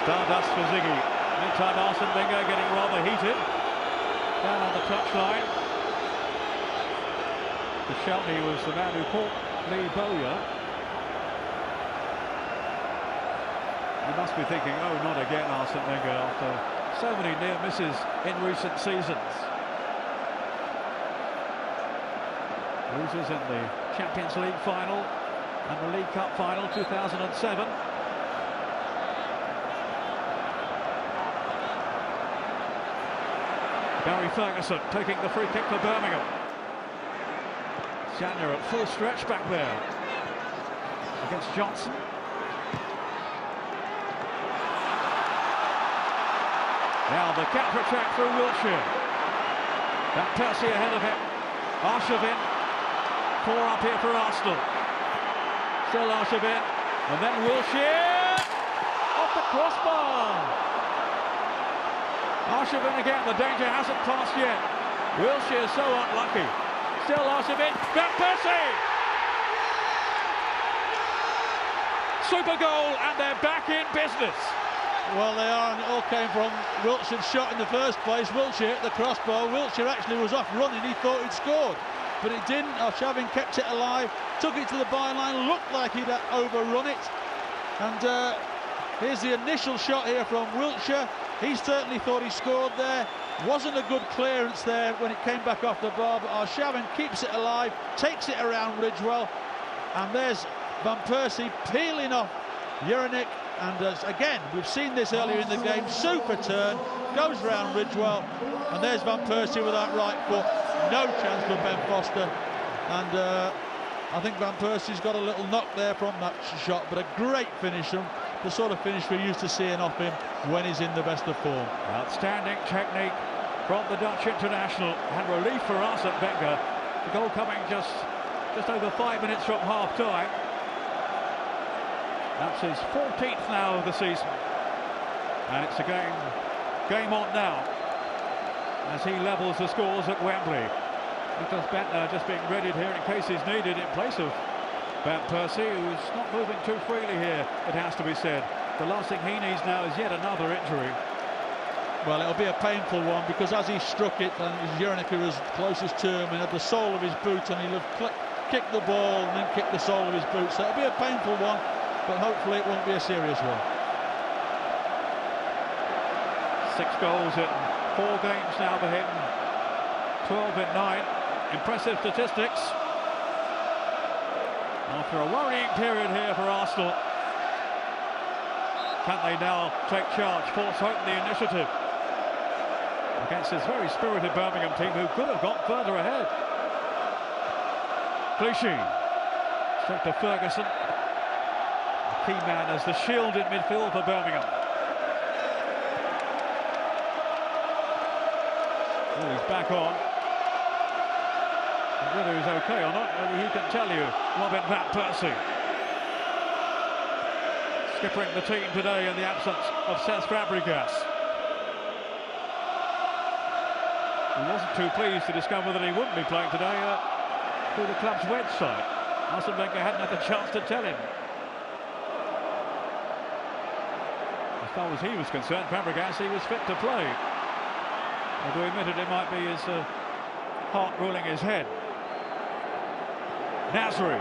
Stardust for Ziggy. Meantime, Arsene Wenger getting rather heated down on the touchline. Shelby was the man who caught Lee Bowyer. You must be thinking, oh, not again, Arsene Wenger, after so many near misses in recent seasons. Losers in the Champions League final and the League Cup final 2007. Gary Ferguson taking the free kick for Birmingham. Shatner at full stretch back there against Johnson. Now the counter-attack through Wiltshire. Van Persie ahead of him. Arshavin. 4 up here for Arsenal. Still Arshavin. And then Wiltshire. Off the crossbar. Arshavin again, the danger hasn't passed yet. Wilshere so unlucky. Still Arshavin, Van Persie! Super goal, and they're back in business. Well, they are, and it all came from Wiltshire's shot in the first place. Wiltshire hit the crossbar. Wiltshire actually was off running, he thought he'd scored. But it didn't. Arshavin kept it alive, took it to the byline, looked like he'd overrun it. And here's the initial shot here from Wiltshire. He certainly thought he scored there. Wasn't a good clearance there when it came back off the bar, but Arshavin keeps it alive, takes it around Ridgewell, and there's Van Persie peeling off Juranic, and again, we've seen this earlier in the game, super turn, goes round Ridgewell, and there's Van Persie with that right foot, no chance for Ben Foster, and I think Van Persie's got a little knock there from that shot, but a great finish, the sort of finish we're used to seeing off him when he's in the best of form. Outstanding technique from the Dutch international, and relief for Arsene Wenger. The goal coming just over 5 minutes from half-time. That's his 14th now of the season, and it's a game on now as he levels the scores at Wembley. Nicholas Bentner just being readied here in case he's needed in place of Van Persie, who's not moving too freely here, it has to be said. The last thing he needs now is yet another injury. Well, it'll be a painful one, because as he struck it, and Juranic was closest to him, and had the sole of his boot, and he'll have kicked the ball and then kicked the sole of his boot. So it'll be a painful one, but hopefully it won't be a serious one. 6 goals in 4 games now for him, 12 in 9. Impressive statistics. After a worrying period here for Arsenal, can they now take charge, force hope the initiative against this very spirited Birmingham team who could have got further ahead? Clichy, straight to Ferguson, a key man as the shield in midfield for Birmingham. Oh, he's back on. Whether he's okay or not, he can tell you. Robin Van Persie, skippering the team today in the absence of Cesc Fabregas. He wasn't too pleased to discover that he wouldn't be playing today through the club's website. Arsene Wenger hadn't had the chance to tell him. As far as he was concerned, Fabregas, he was fit to play. Although he admitted it might be his heart ruling his head. Nasri.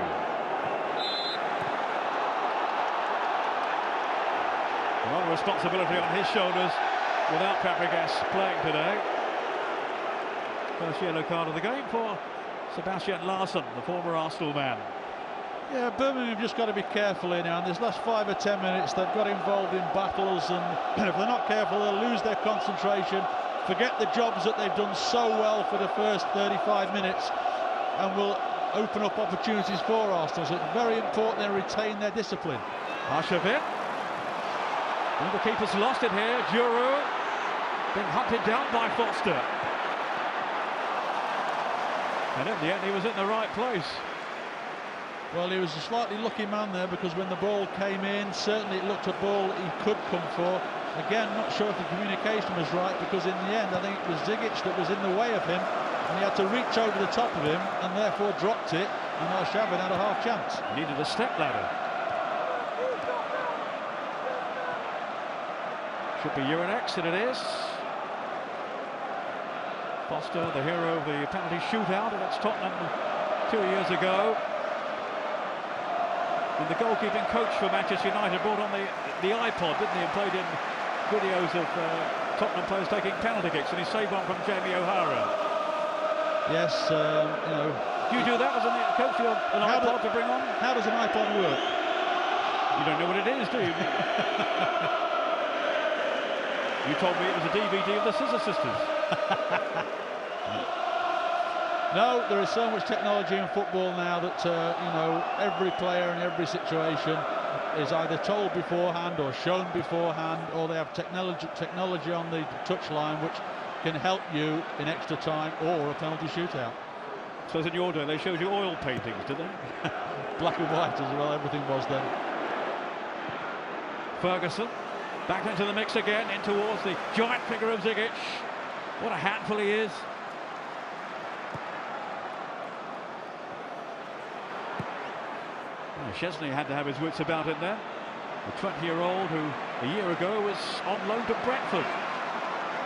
A lot of responsibility on his shoulders without Fabregas playing today. First yellow card of the game for Sebastian Larsson, the former Arsenal man. Yeah, Birmingham have just got to be careful here now. In this last 5 or 10 minutes, they've got involved in battles, and if they're not careful, they'll lose their concentration, forget the jobs that they've done so well for the first 35 minutes, and will open up opportunities for Arsenal. So it's very important they retain their discipline. Arshavin. The keeper's lost it here. Giroud being hunted down by Foster. And in the end, he was in the right place. Well, he was a slightly lucky man there, because when the ball came in, certainly it looked a ball he could come for. Again, not sure if the communication was right, because in the end, I think it was Zigic that was in the way of him, and he had to reach over the top of him, and therefore dropped it, and Arshavin had a half chance. He needed a step ladder. Should be Urinex, and it is. Foster, the hero of the penalty shootout against Tottenham 2 years ago. And the goalkeeping coach for Manchester United brought on the iPod, didn't he, and played in videos of Tottenham players taking penalty kicks, and he saved one from Jamie O'Hara. Yes, you know. Do you do that as a coach? You have an iPod to bring on? How does an iPod work? You don't know what it is, do you? You told me it was a DVD of the Scissor Sisters. No, there is so much technology in football now that you know, every player in every situation is either told beforehand or shown beforehand, or they have technology on the touchline which can help you in extra time or a penalty shootout. So as in your day, they showed you oil paintings, did they? Black and white as well, everything was then. Ferguson back into the mix again, in towards the giant figure of Zigic. What a handful he is. Chesney had to have his wits about him there. The 20-year-old who a year ago was on loan to Brentford,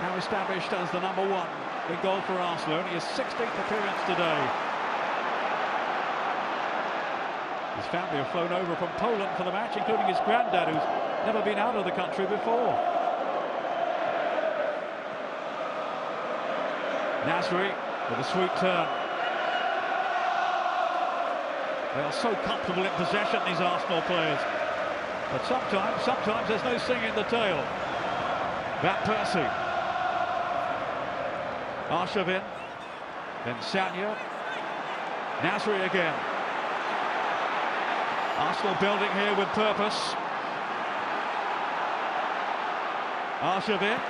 now established as the #1 in goal for Arsenal. Only his 16th appearance today. His family have flown over from Poland for the match, including his granddad, who's never been out of the country before. Nasri with a sweet turn. They are so comfortable in possession, these Arsenal players. But sometimes there's no singing the tale. Van Persie. Arshavin. Then Sanya. Nasri again. Arsenal building here with purpose. Arshavin.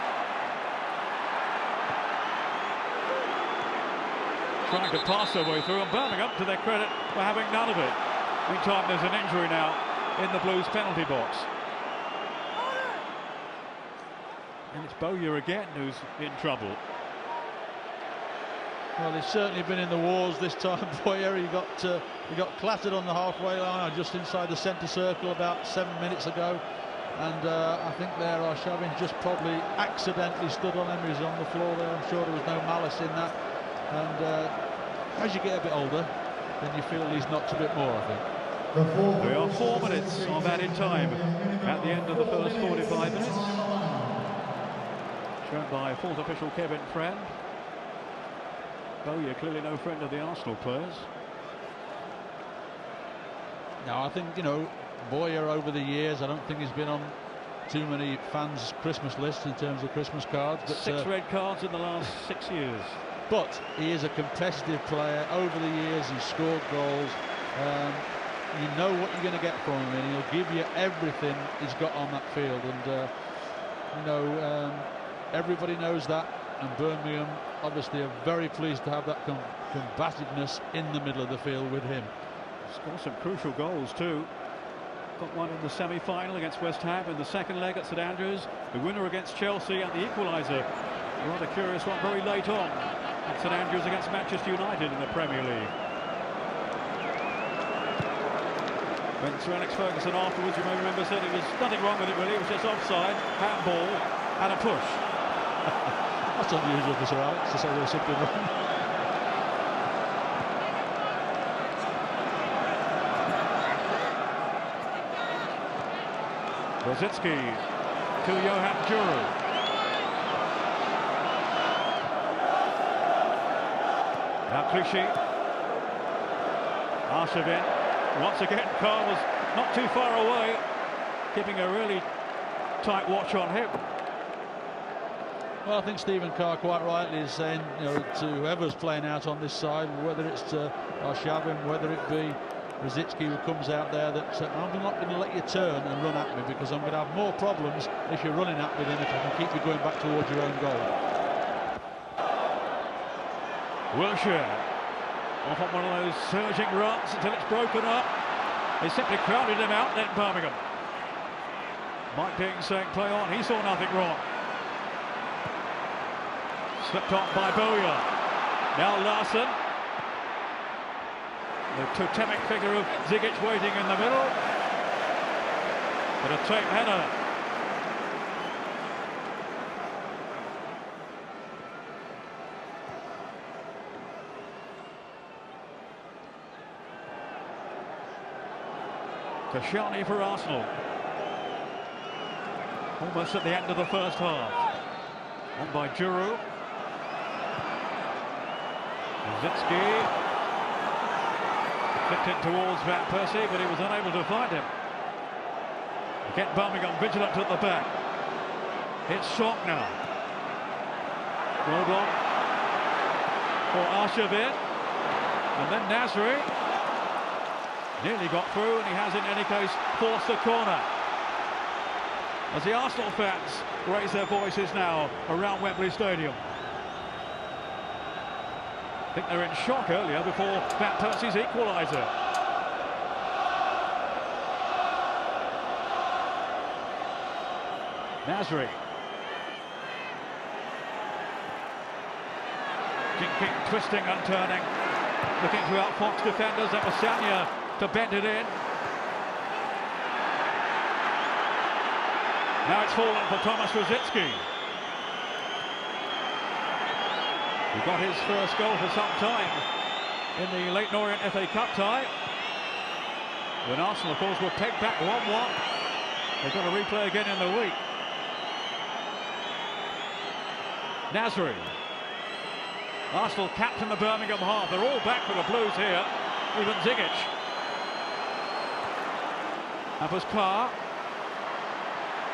Trying to pass their way through, and Birmingham, to their credit, for having none of it. Meantime, there's an injury now in the Blues penalty box. And it's Bowyer again who's in trouble. Well, he's certainly been in the wars this time, Bowyer. He got clattered on the halfway line, just inside the centre circle about 7 minutes ago. And I think there Arshavin just probably accidentally stood on him. He was on the floor there. I'm sure there was no malice in that. And as you get a bit older, then you feel he's knocked a bit more, I think. We are 4 minutes of added time at the end of the first 45 minutes. Shown by fourth official Kevin Friend. Bowyer clearly no friend of the Arsenal players. Now, I think, you know, Bowyer over the years, I don't think he's been on too many fans' Christmas lists in terms of Christmas cards. But 6 red cards in the last 6 years. But he is a competitive player. Over the years, he's scored goals. You know what you're going to get from him, and he'll give you everything he's got on that field. And you know, everybody knows that. And Birmingham obviously are very pleased to have that combativeness in the middle of the field with him. Scored some crucial goals too. Got one in the semi-final against West Ham in the second leg at St Andrews. The winner against Chelsea, and the equaliser. Rather curious one very late on at St Andrews against Manchester United in the Premier League. When Sir Alex Ferguson afterwards, you may remember, said it was nothing wrong with it really, it was just offside, handball and a push. I'll That's unusual for Sir Alex to say there was something wrong. Rosicki to Johan Juru. Now Clichy. Arshavin. Once again, Carr was not too far away, keeping a really tight watch on him. Well, I think Stephen Carr quite rightly is saying, you know, to whoever's playing out on this side, whether it's to Arshavin, whether it be Rosicki who comes out there, that I'm not going to let you turn and run at me, because I'm going to have more problems if you're running at me than if I can keep you going back towards your own goal. Wilshere off on one of those surging runs until it's broken up. They simply crowded him out, then Birmingham. Mike Dean saying play on, he saw nothing wrong. Slipped on by Bowyer. Now Larson. The totemic figure of Zigic waiting in the middle. But a tape header. Kashani for Arsenal. Almost at the end of the first half. On by Juru. Rosicki. Flicked it towards Van Persie, but he was unable to find him. Again, Birmingham vigilant at the back. It's Shock now. Rodon for Arshavin. And then Nasri. Nearly got through, and he has in any case forced the corner. As the Arsenal fans raise their voices now around Wembley Stadium. I think they're in shock earlier before Van Persie's equaliser. Nasri. Jinking, twisting and turning. Looking to outfox defenders. That was Sanya to bend it in. Now it's fallen for Thomas Rosicki. He got his first goal for some time in the Leyton Orient FA Cup tie. When Arsenal, of course, were pegged back 1-1. They've got a replay again in the week. Nasri. Arsenal captain the Birmingham half. They're all back for the Blues here. Even Zigic. That was Carr.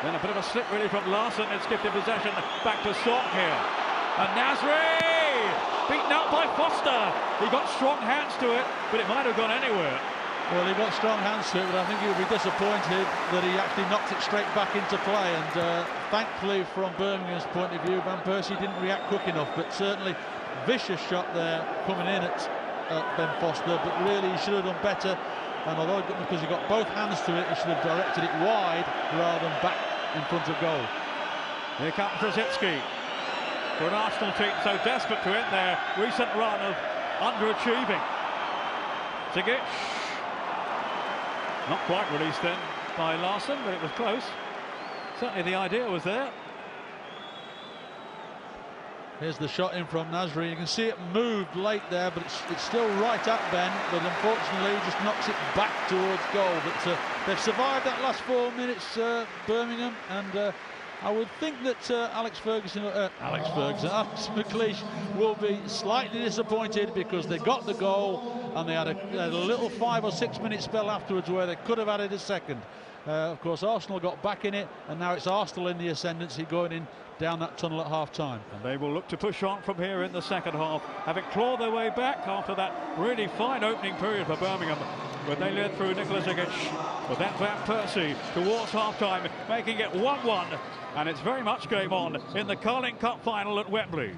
Then a bit of a slip really from Larson. It's gifted possession back to Sok here. And Nasri! Beaten out by Foster. He got strong hands to it, but it might have gone anywhere. Well, he got strong hands to it, but I think he would be disappointed that he actually knocked it straight back into play. And thankfully, from Birmingham's point of view, Van Persie didn't react quick enough. But certainly, vicious shot there coming in at Ben Foster. But really, he should have done better. And although because he got both hands to it, he should have directed it wide rather than back in front of goal. Here comes Rosicki. For an Arsenal team so desperate to end their recent run of underachieving. Zigic. Not quite released then by Larson, but it was close. Certainly the idea was there. Here's the shot in from Nasri. You can see it moved late there, but it's still right at Ben, but unfortunately he just knocks it back towards goal. But they've survived that last 4 minutes, Birmingham, and I would think that Alex McLeish will be slightly disappointed, because they got the goal and they had a little 5 or 6 minute spell afterwards where they could have added a second. Of course, Arsenal got back in it, and now it's Arsenal in the ascendancy going in down that tunnel at half-time. And they will look to push on from here in the second half, having clawed their way back after that really fine opening period for Birmingham, when they led through Nikola Zigic. But then Van Persie towards half-time, making it 1-1, and it's very much game on in the Carling Cup final at Wembley.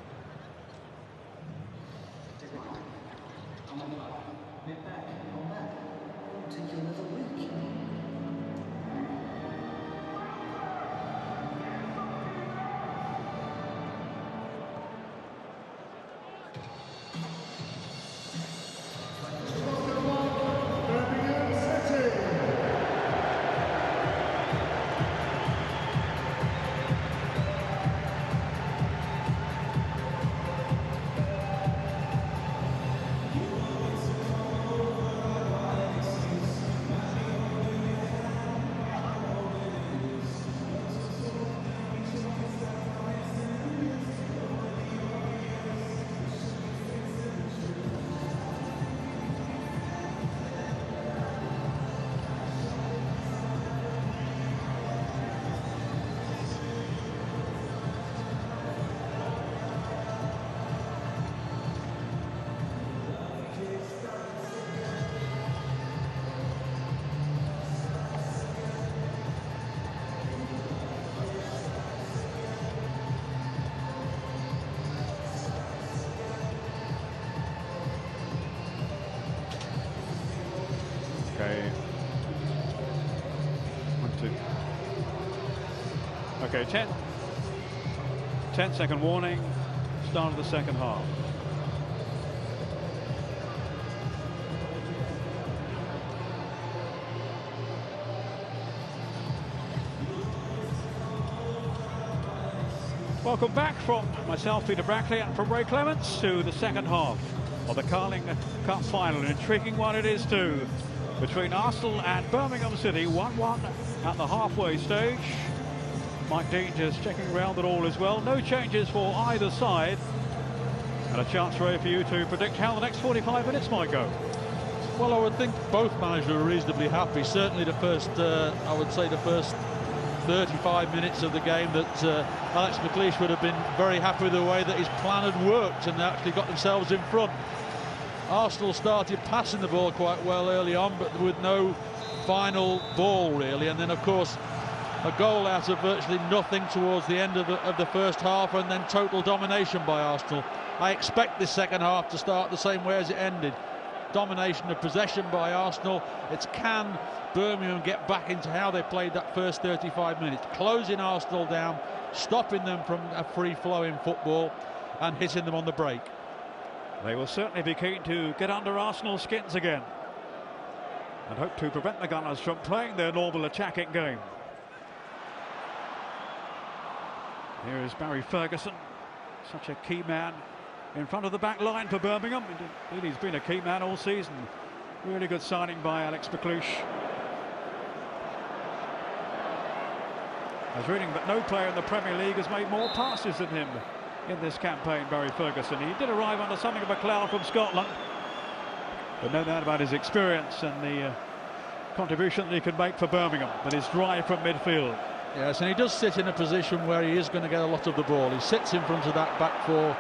Okay, 10-second warning, start of the second half. Welcome back from myself, Peter Brackley, and from Ray Clements to the second half of the Carling Cup final. An intriguing one it is too, between Arsenal and Birmingham City. 1-1 at the halfway stage. Mike Dean just checking around it all as well. No changes for either side. And a chance, Ray, for you to predict how the next 45 minutes might go. Well, I would think both managers are reasonably happy. Certainly the first, I would say the first 35 minutes of the game, that Alex McLeish would have been very happy with the way that his plan had worked and they actually got themselves in front. Arsenal started passing the ball quite well early on, but with no final ball really, and then of course a goal out of virtually nothing towards the end of the first half, and then total domination by Arsenal. I expect this second half to start the same way as it ended. Domination of possession by Arsenal. It's can Birmingham get back into how they played that first 35 minutes, closing Arsenal down, stopping them from a free-flowing football and hitting them on the break. They will certainly be keen to get under Arsenal's skins again and hope to prevent the Gunners from playing their normal attacking game. Here is Barry Ferguson, such a key man in front of the back line for Birmingham. Indeed, he's been a key man all season. Really good signing by Alex McLeish. I was reading that no player in the Premier League has made more passes than him in this campaign, Barry Ferguson. He did arrive under something of a cloud from Scotland, but no doubt about his experience and the contribution that he can make for Birmingham, but his drive from midfield. Yes, and he does sit in a position where he is going to get a lot of the ball. He sits in front of that back four,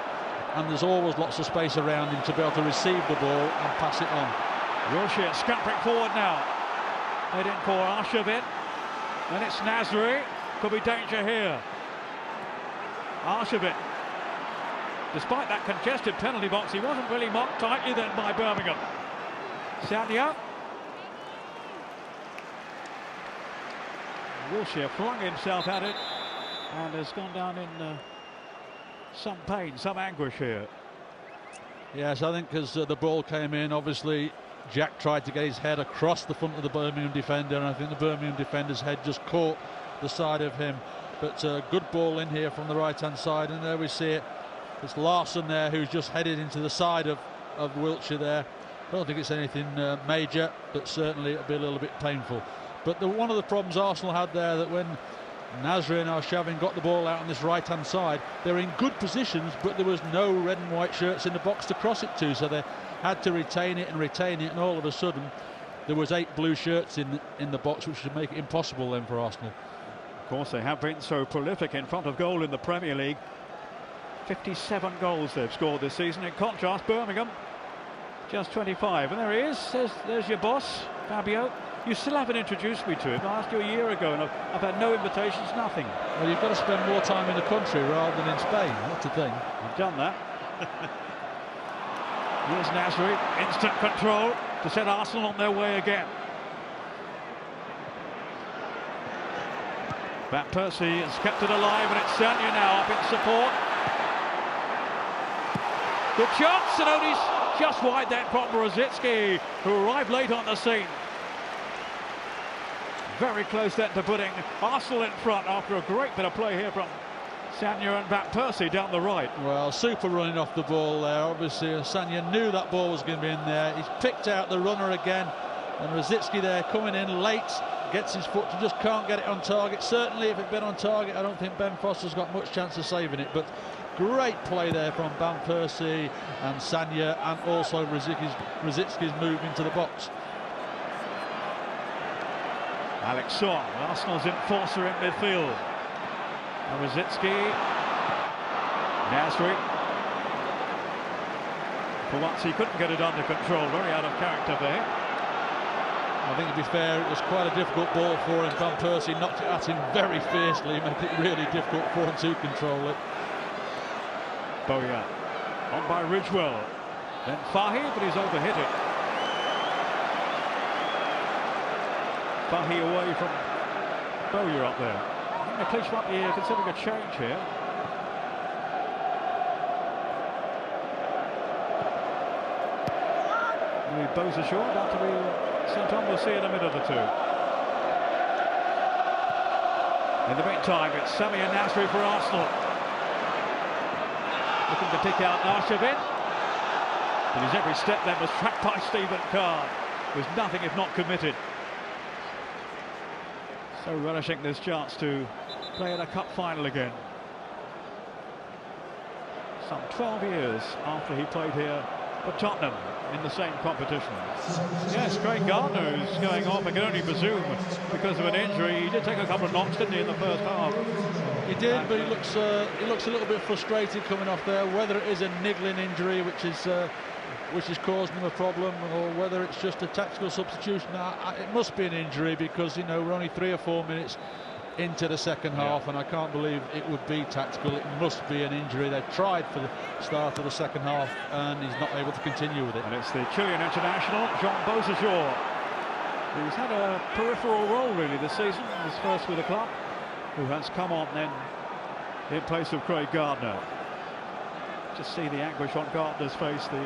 and there's always lots of space around him to be able to receive the ball and pass it on. Wilshere scampering forward now. Head in for Arshavin. Then it's Nasri. Could be danger here. Arshavin. Despite that congested penalty box, he wasn't really marked tightly then by Birmingham. Sanya. Wilshere flung himself at it and has gone down in some pain, some anguish here. Yes, I think as the ball came in, obviously Jack tried to get his head across the front of the Birmingham defender, and I think the Birmingham defender's head just caught the side of him. But good ball in here from the right-hand side, and there we see it. It's Larsson there who's just headed into the side of Wiltshire there. I don't think it's anything major, but certainly it'll be a little bit painful. But one of the problems Arsenal had there, that when Nasri and Arshavin got the ball out on this right-hand side, they were in good positions, but there was no red and white shirts in the box to cross it to, so they had to retain it, and all of a sudden there was 8 blue shirts in the box, which would make it impossible then for Arsenal. Of course, they have been so prolific in front of goal in the Premier League. 57 goals they've scored this season. In contrast, Birmingham just 25. And there he is. There's your boss, Fabio. You still haven't introduced me to him. I asked you a year ago, and I've had no invitations, nothing. Well, you've got to spend more time in the country rather than in Spain. That's the thing. I've done that. Here's Nasri, instant control to set Arsenal on their way again. Van Persie has kept it alive, and it's Sanya now up in support. Good chance, and only just wide then from Rosicky, who arrived late on the scene. Very close then to putting Arsenal in front after a great bit of play here from Sanya and Van Persie down the right. Well, super running off the ball there. Obviously, Sanya knew that ball was going to be in there. He's picked out the runner again, and Rosicky there coming in late, gets his foot, just can't get it on target. Certainly, if it'd been on target, I don't think Ben Foster's got much chance of saving it. But great play there from Van Persie and Sanya, and also Rosicki's move into the box. Alex Song, Arsenal's enforcer in midfield. Rosicky, Nasri. For once he couldn't get it under control, very out of character there. I think to be fair, it was quite a difficult ball for him. Van Persie knocked it at him very fiercely, made it really difficult for him to control it. Boyan, on by Ridgewell. Then Fahy, but he's overhit it. Fahy away from Bowyer up there. think the Clichy might be considering a change here. Bozashaw about to be sent on. We'll see in a minute or two. In the meantime, it's Sami and Nasri for Arsenal. Looking to pick out Arshavin. But his every step then was tracked by Stephen Carr. Was nothing if not committed. So relishing this chance to play in a cup final again. Some 12 years after he played here for Tottenham in the same competition. Yes, Craig Gardner, who's going off, I can only presume because of an injury. He did take a couple of knocks, didn't he, in the first half? He did, but he looks a little bit frustrated coming off there. Whether it is a niggling injury, which is causing him a problem, or whether it's just a tactical substitution, it must be an injury because, you know, we're only 3 or 4 minutes into the second half, and I can't believe it would be tactical. It must be an injury. They tried for the start of the second half and he's not able to continue with it. And it's the Chilean international, Jean Bozashaw, who's had a peripheral role really this season. His first with the club, who has come on then in place of Craig Gardner. Just see the anguish on Gardner's face, the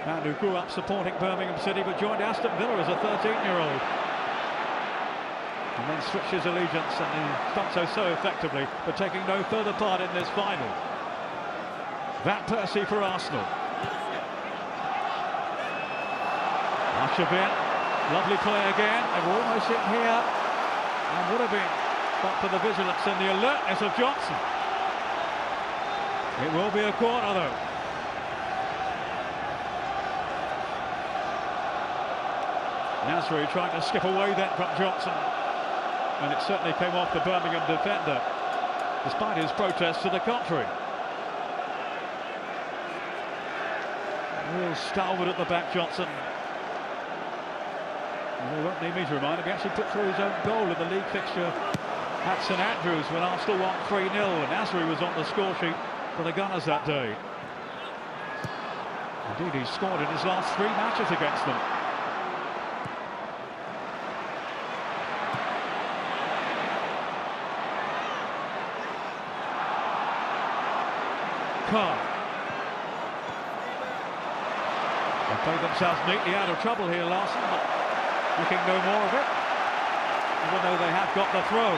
man who grew up supporting Birmingham City but joined Aston Villa as a 13-year-old. And then switched his allegiance, and he's done so effectively, but taking no further part in this final. Van Persie for Arsenal. Arshavin, lovely play again. They were almost in here, and would have been, but for the vigilance and the alertness of Johnson. It will be a corner though. Nasri trying to skip away then from Johnson. And it certainly came off the Birmingham defender, despite his protests to the contrary. Real stalwart at the back, Johnson. They won't need me to remind him, he actually put through his own goal in the league fixture at St Andrews when Arsenal won 3-0, and Nasri was on the score sheet for the Gunners that day. Indeed, he scored in his last 3 matches against them. Carr. They played themselves neatly out of trouble here, Larson, but looking no more of it, even though they have got the throw.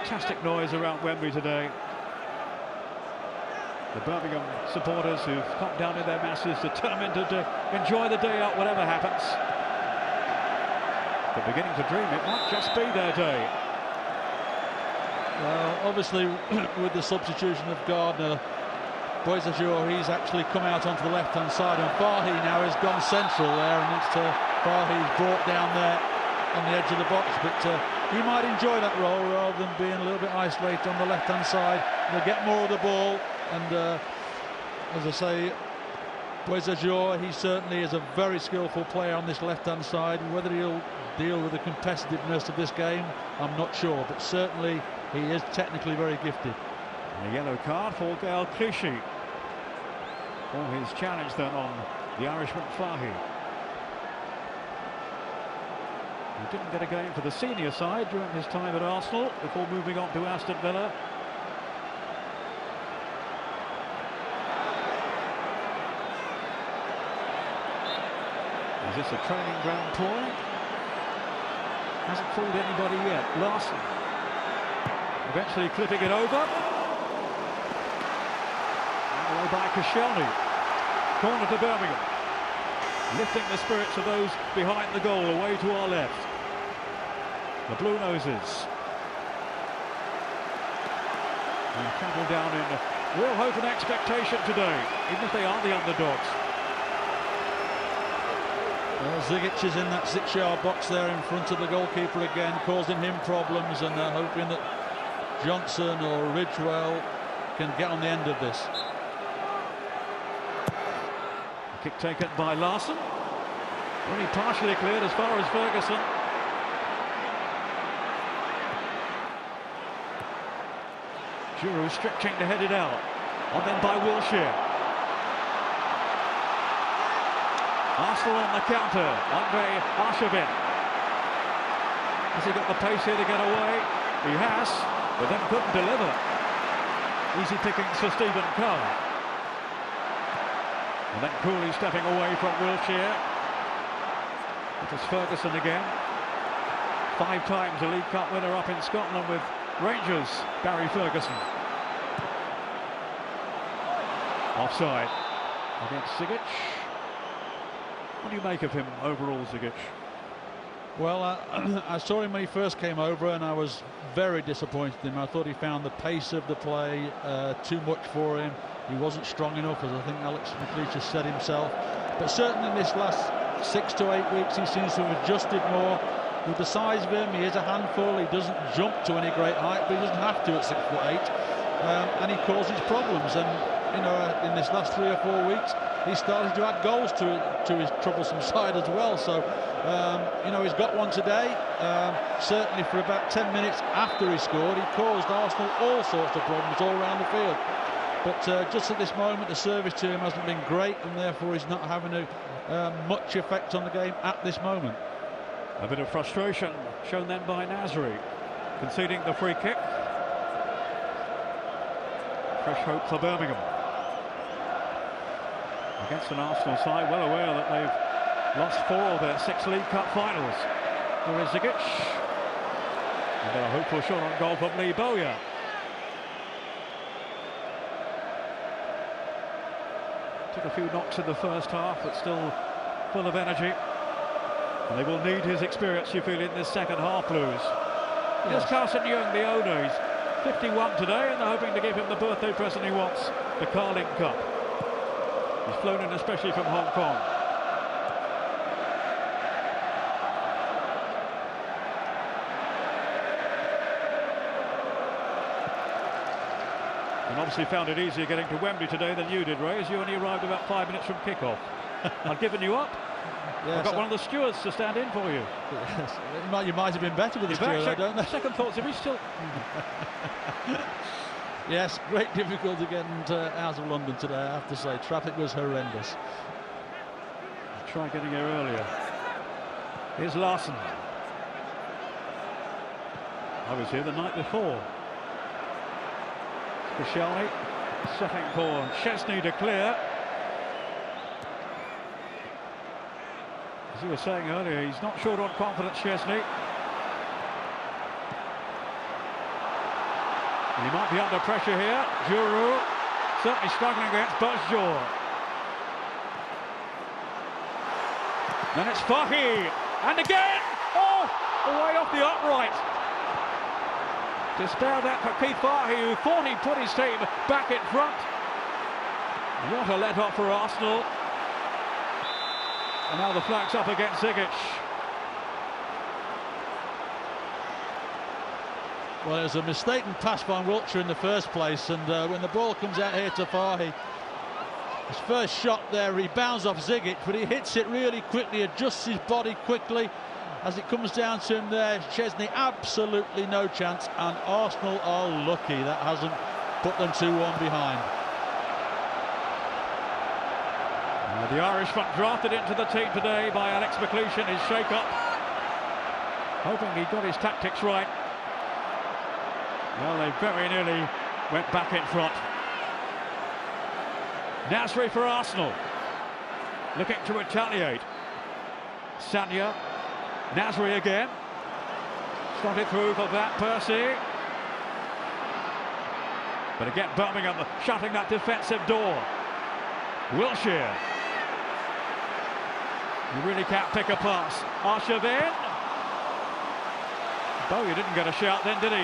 Fantastic noise around Wembley today. The Birmingham supporters who've come down in their masses, determined to enjoy the day out, whatever happens. But beginning to dream it might just be their day. Well, obviously, with the substitution of Gardner, Bozashaw, he's actually come out onto the left-hand side, and Fahy now has gone central there, and it's Fahy's brought down there on the edge of the box, but he might enjoy that role rather than being a little bit isolated on the left-hand side. They'll get more of the ball, and as I say, Bozashaw, he certainly is a very skillful player on this left-hand side. Whether he'll deal with the competitiveness of this game, I'm not sure, but certainly he is technically very gifted. And a yellow card for Gael Clichy for his challenge then on the Irishman Fahy. He didn't get a game for the senior side during his time at Arsenal before moving on to Aston Villa. Is this a training ground toy? Hasn't fooled anybody yet. Larson eventually clipping it over. And away by Koscielny. Corner to Birmingham. Lifting the spirits of those behind the goal away to our left. The Blue Noses. And travel down in real hope and expectation today, even if they are the underdogs. Well, Zigic is in that 6-yard box there in front of the goalkeeper again, causing him problems, and they're hoping that Johnson or Ridgewell can get on the end of this. Kick taken by Larson. Only partially cleared as far as Ferguson. Giroud stretching to head it out. And then by Wilshere. Arsenal on the counter. Andre Arshavin. Has he got the pace here to get away? He has, but then couldn't deliver. Easy pickings for Stephen Carr. And then Cooley stepping away from Wilshere. It is Ferguson again. 5 times a League Cup winner up in Scotland with Rangers, Barry Ferguson. Offside against Zigic. What do you make of him overall, Zigic? Well, I saw him when he first came over and I was very disappointed in him. I thought he found the pace of the play too much for him. He wasn't strong enough, as I think Alex McLeish has said himself. But certainly in this last 6 to 8 weeks, he seems to have adjusted more. With the size of him, he is a handful. He doesn't jump to any great height, but he doesn't have to at 6'8". And he causes problems. And, you know, in this last 3 or 4 weeks, he started to add goals to his troublesome side as well. So, you know, he's got one today. Certainly for about 10 minutes after he scored, he caused Arsenal all sorts of problems all around the field. But just at this moment, the service to him hasn't been great, and therefore he's not having much effect on the game at this moment. A bit of frustration shown then by Nasri, conceding the free kick. Fresh hope for Birmingham. Against an Arsenal side well aware that they've lost 4 of their 6 League Cup finals. Here is Zigic. And a hopeful shot on goal from Lee Bowyer. Took a few knocks in the first half, but still full of energy. And they will need his experience, you feel, in this second half, Blues. Here's Carson Young, the owner. He's 51 today, and they're hoping to give him the birthday present he wants, the Carling Cup. He's flown in especially from Hong Kong. And obviously found it easier getting to Wembley today than you did, Ray, as you only arrived about 5 minutes from kick-off. I've given you up. Yes, I've got one of the stewards to stand in for you. Yes. You might have been better with the steward, I don't know. Second thoughts, if he's still... Yes, great difficulty getting out of London today, I have to say. Traffic was horrendous. I'll try getting here earlier. Here's Larson. I was here the night before. Koscielny setting for Szczesny to clear. As you were saying earlier, he's not short on confidence, Szczesny. And he might be under pressure here. Giroud certainly struggling against Buzjaw. Then it's Fahy, and again! Oh, away off the upright. To spare that for Keith Fahy, who thought he'd put his team back in front. What a let-off for Arsenal. And now the flag's up against Zigic. Well, it was a mistaken pass by Wiltshire in the first place, and when the ball comes out here to Fahy, his first shot there rebounds off Zigic, but he hits it really quickly, adjusts his body quickly as it comes down to him there. Szczesny, absolutely no chance, and Arsenal are lucky that hasn't put them 2-1 behind. The Irishman drafted into the team today by Alex McLeish in his shake-up, hoping he got his tactics right. Well, they very nearly went back in front. Nasri for Arsenal, looking to retaliate. Sanya, Nasri again. Slotted through for Van Persie. But again, Birmingham shutting that defensive door. Wilshere. You really can't pick a pass. Arshavin. Bowyer didn't get a shout then, did he?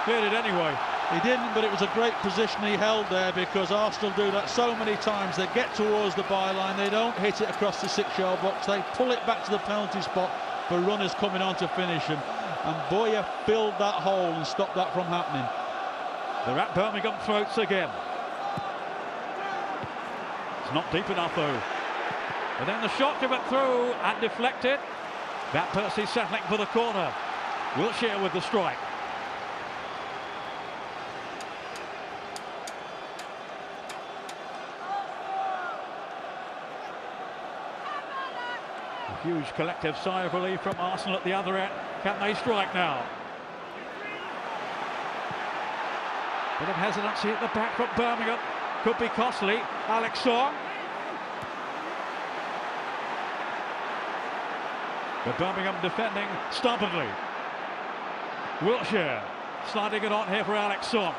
Cleared it anyway. He didn't, but it was a great position he held there, because Arsenal do that so many times. They get towards the byline, they don't hit it across the 6-yard box, they pull it back to the penalty spot for runners coming on to finish him. And Bowyer filled that hole and stopped that from happening. They're at Birmingham throats again. It's not deep enough though. But then the shot given through and deflected. Van Persie settling for the corner. Wilshere with the strike. A huge collective sigh of relief from Arsenal at the other end. Can they strike now? Bit of hesitancy at the back from Birmingham. Could be costly. Alex Song. But Birmingham defending stubbornly. Wiltshire sliding it on here for Alex Song.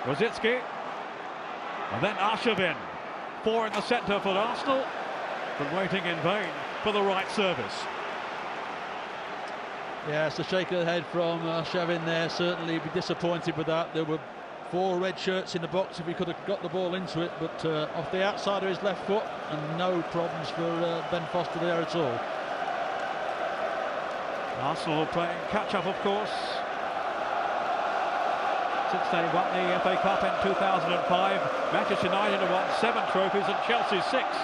Rosicki. And then Arshavin. 4 in the centre for Arsenal. But waiting in vain for the right service. Yeah, it's a shake of the head from Arshavin there. Certainly be disappointed with that. There were 4 red shirts in the box if he could have got the ball into it, but off the outside of his left foot, and no problems for Ben Foster there at all. Arsenal playing catch-up, of course, since they won the FA Cup in 2005. Manchester United have won 7 trophies and Chelsea 6.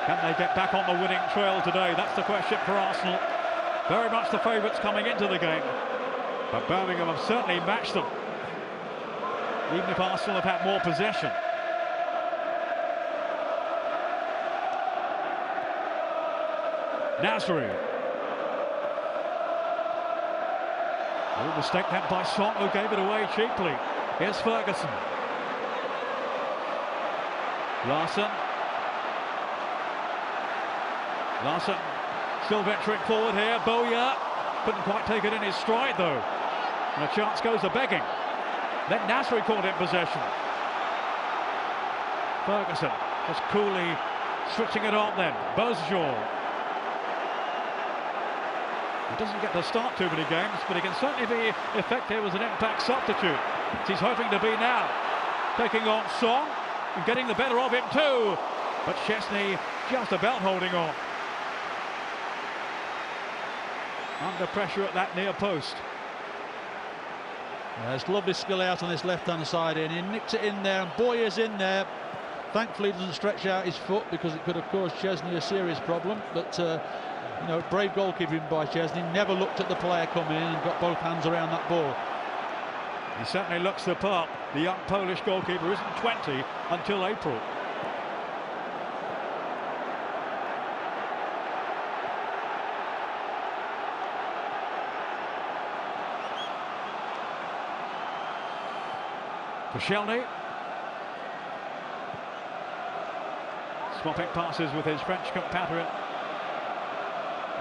Can they get back on the winning trail today? That's the question for Arsenal. Very much the favourites coming into the game. But Birmingham have certainly matched them, even if Arsenal have had more possession. Nasri. Oh, mistake that by Song, who gave it away cheaply. Here's Ferguson. Larson still venturing forward here. Bowyer couldn't quite take it in his stride though. And a chance goes a begging. Then Nasri caught in possession. Ferguson just coolly switching it on then. Bosjaw. He doesn't get to start too many games, but he can certainly be effective as an impact substitute. He's hoping to be now. Taking on Song and getting the better of him too. But Chesney just about holding on. Under pressure at that near post. Yeah, it's lovely skill out on this left-hand side, and he nicked it in there, and Boyer's in there. Thankfully, he doesn't stretch out his foot because it could have caused Chesney a serious problem. But you know, brave goalkeeping by Chesney. Never looked at the player coming in and got both hands around that ball. He certainly looks the part. The young Polish goalkeeper isn't 20 until April. Koscielny. Swapping passes with his French compatriot.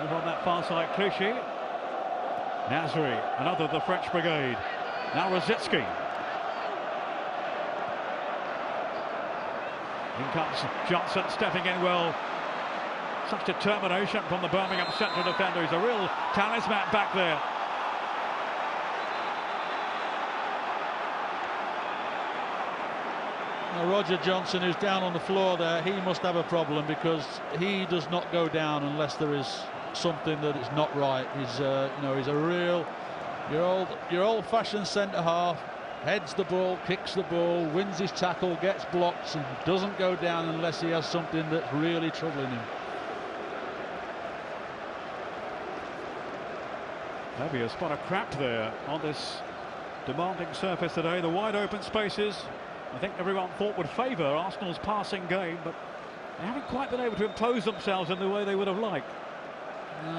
Over on that far side, Clichy. Nasri, another of the French brigade. Now Rosicki. In comes Johnson, stepping in well. Such determination from the Birmingham central defender. He's a real talisman back there. Now Roger Johnson, who's down on the floor there, he must have a problem because he does not go down unless there is something that is not right. He's you know, he's a real your old-fashioned centre half. Heads the ball, kicks the ball, wins his tackle, gets blocks, and doesn't go down unless he has something that's really troubling him. Maybe a spot of crap there on this demanding surface today. The wide open spaces, I think everyone thought would favour Arsenal's passing game, but they haven't quite been able to impose themselves in the way they would have liked.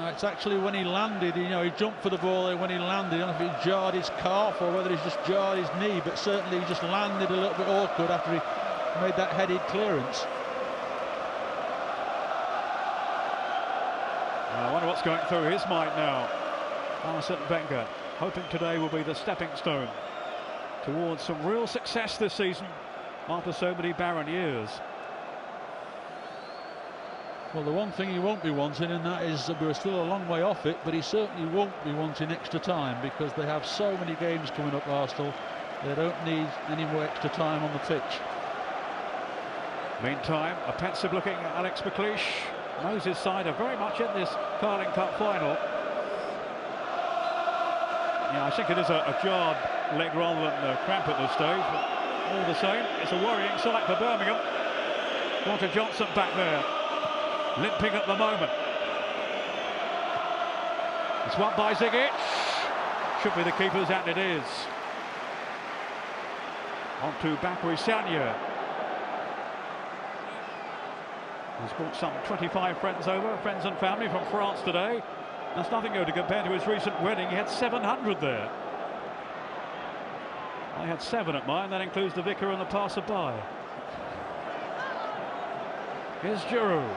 It's actually when he landed, you know, he jumped for the ball there when he landed. I don't know if he jarred his calf or whether he's just jarred his knee, but certainly he just landed a little bit awkward after he made that headed clearance. I wonder what's going through his mind now. Arsene Wenger, hoping today will be the stepping stone towards some real success this season after so many barren years. Well, the one thing he won't be wanting, and that is we're still a long way off it, but he certainly won't be wanting extra time because they have so many games coming up, Arsenal. They don't need any more extra time on the pitch. Meantime, a pensive-looking Alex McLeish knows his side are very much in this Carling Cup final. Yeah, I think it is a jarred leg rather than a cramp at this stage, but all the same, it's a worrying sight for Birmingham. Roger Johnson back there, limping at the moment. It's won by Zigic. Should be the keeper's, and it is. On to Bakary Sagna. He's brought some 25 friends over, friends and family from France today. That's nothing to compare to his recent wedding. He had 700 there. I had 7 at mine. That includes the vicar and the passer-by. Here's Giroud.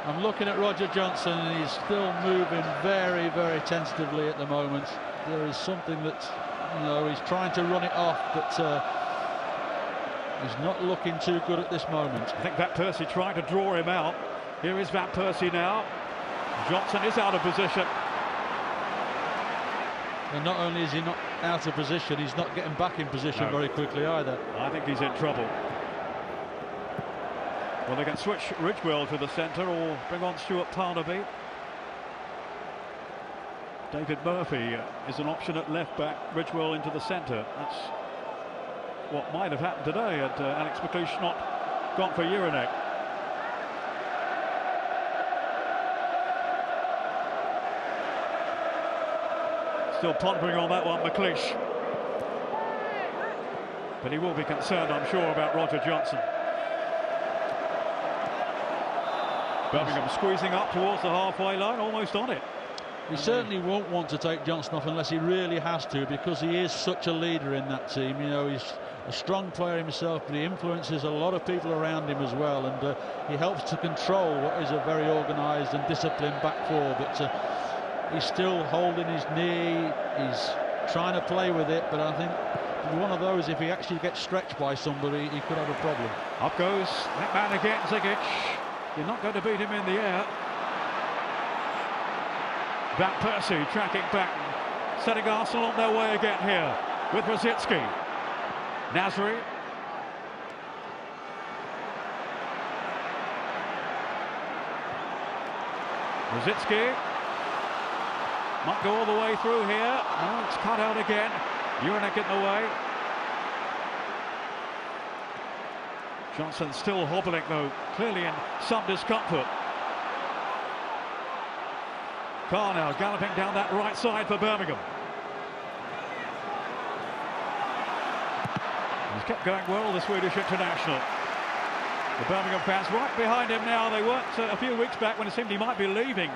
I'm looking at Roger Johnson, and he's still moving very, very tentatively at the moment. There is something that, you know, he's trying to run it off, but he's not looking too good at this moment. I think Van Persie trying to draw him out. Here is Van Persie now. Johnson is out of position. And not only is he not out of position, he's not getting back in position very quickly either. I think he's in trouble. Well, they can switch Ridgewell to the centre or bring on Stuart Parnaby. David Murphy is an option at left back, Ridgewell into the centre. That's what might have happened today had Alex McLeish not gone for Jurek. Still pondering on that one, McLeish. But he will be concerned, I'm sure, about Roger Johnson. Birmingham squeezing up towards the halfway line, almost on it. He certainly won't want to take Johnson off unless he really has to, because he is such a leader in that team. You know, he's a strong player himself, but he influences a lot of people around him as well, and he helps to control what is a very organised and disciplined back four. But he's still holding his knee, he's trying to play with it, but I think one of those, if he actually gets stretched by somebody, he could have a problem. Up goes that man again, Zigic. You're not going to beat him in the air. Van Persie tracking back, setting Arsenal on their way again here with Rosicky. Nasri. Rosicky might go all the way through here. No, it's cut out again. Jurek in the way. Johnson still hobbling though, clearly in some discomfort. Carr now galloping down that right side for Birmingham. He's kept going well, the Swedish international. The Birmingham fans right behind him now. They weren't a few weeks back when it seemed he might be leaving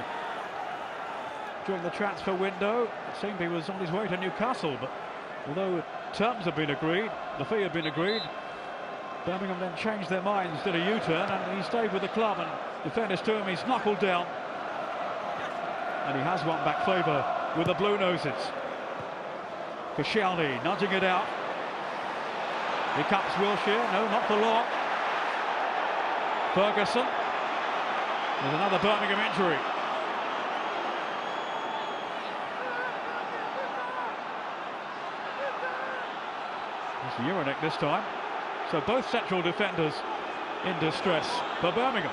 during the transfer window. It seemed he was on his way to Newcastle, but although terms have been agreed, the fee had been agreed, Birmingham then changed their minds, did a U-turn, and he stayed with the club. And in fairness to him, he's knuckled down. And he has won back favour with the Blue Noses. Koscielny nudging it out. Here comes Wilshere. No, not for long. Ferguson. There's another Birmingham injury. It's Jurek this time. So both central defenders in distress for Birmingham.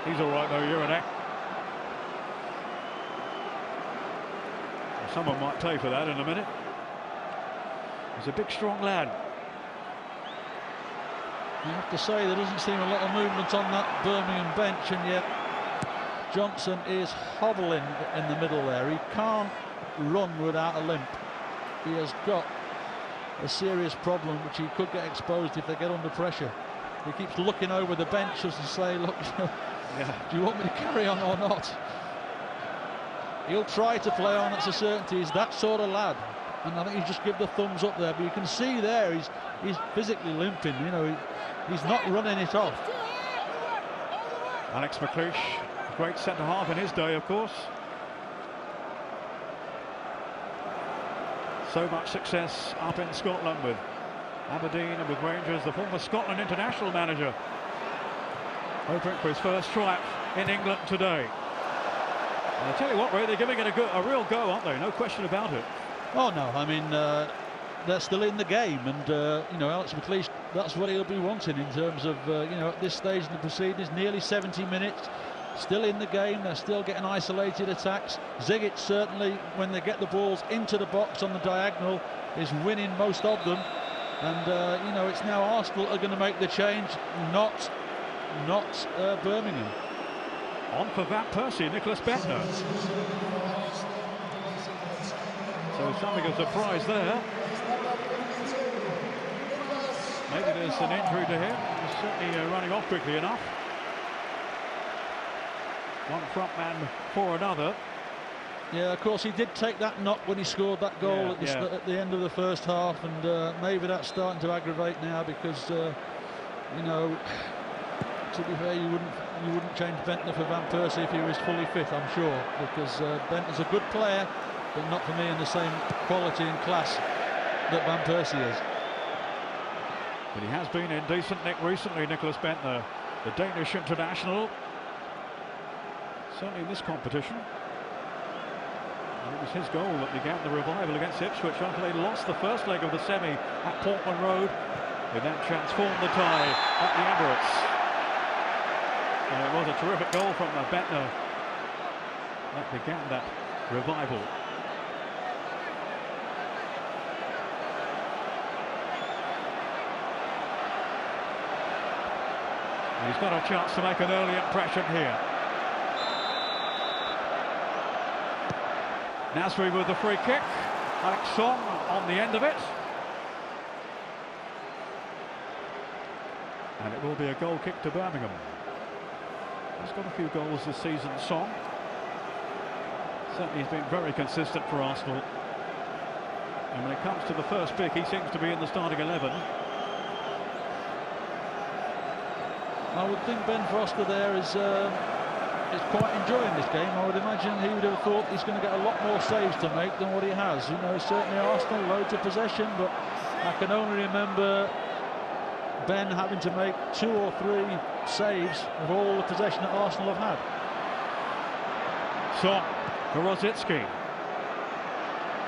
He's all right though, Jurek. Someone might pay for that in a minute. He's a big, strong lad. You have to say there doesn't seem a lot of movement on that Birmingham bench, and yet Johnson is hobbling in the middle there. He can't run without a limp. He has got a serious problem which he could get exposed if they get under pressure. He keeps looking over the benches and say, look, do you want me to carry on or not? He'll try to play on, that's a certainty. He's that sort of lad, and I think he's just give the thumbs up there. But you can see there he's physically limping. You know, he's not running it off. Alex McLeish, great centre-half in his day, of course. So much success up in Scotland with Aberdeen and with Rangers. The former Scotland international manager, hoping for his first triumph in England today. And I tell you what, Ray, they're giving it a real go, aren't they? No question about it. Oh no, I mean they're still in the game, and you know, Alex McLeish, that's what he'll be wanting in terms of you know, at this stage in the proceedings, nearly 70 minutes, still in the game. They're still getting isolated attacks. Zigic certainly, when they get the balls into the box on the diagonal, is winning most of them. And you know, it's now Arsenal are going to make the change, not Birmingham. On for Van Persie, Nicholas Bentner. So something of surprise there. Maybe there's an injury to him. He's certainly running off quickly enough. One front man for another. Yeah, of course, he did take that knock when he scored that goal at the end of the first half, and maybe that's starting to aggravate now because, you know, to be fair, you wouldn't change Bentner for Van Persie if he was fully fit, I'm sure, because Bentner's a good player, but not for me in the same quality and class that Van Persie is. But he has been in decent nick recently, Nicholas Bentner, the Danish international. Certainly in this competition. And it was his goal that began the revival against Ipswich after they lost the first leg of the semi at Portman Road. They then transformed the tie at the Emirates. And it was a terrific goal from Bentner that began that revival. And he's got a chance to make an early impression here. Nasri with the free kick. Alex Song on the end of it. And it will be a goal kick to Birmingham. He's got a few goals this season, Song. Certainly he's been very consistent for Arsenal. And when it comes to the first pick, he seems to be in the starting 11. I would think Ben Foster there is quite enjoying this game. I would imagine he would have thought he's going to get a lot more saves to make than what he has. You know, certainly Arsenal, loads of possession, but I can only remember Ben having to make 2 or 3 saves of all the possession that Arsenal have had. Song for Rosicki.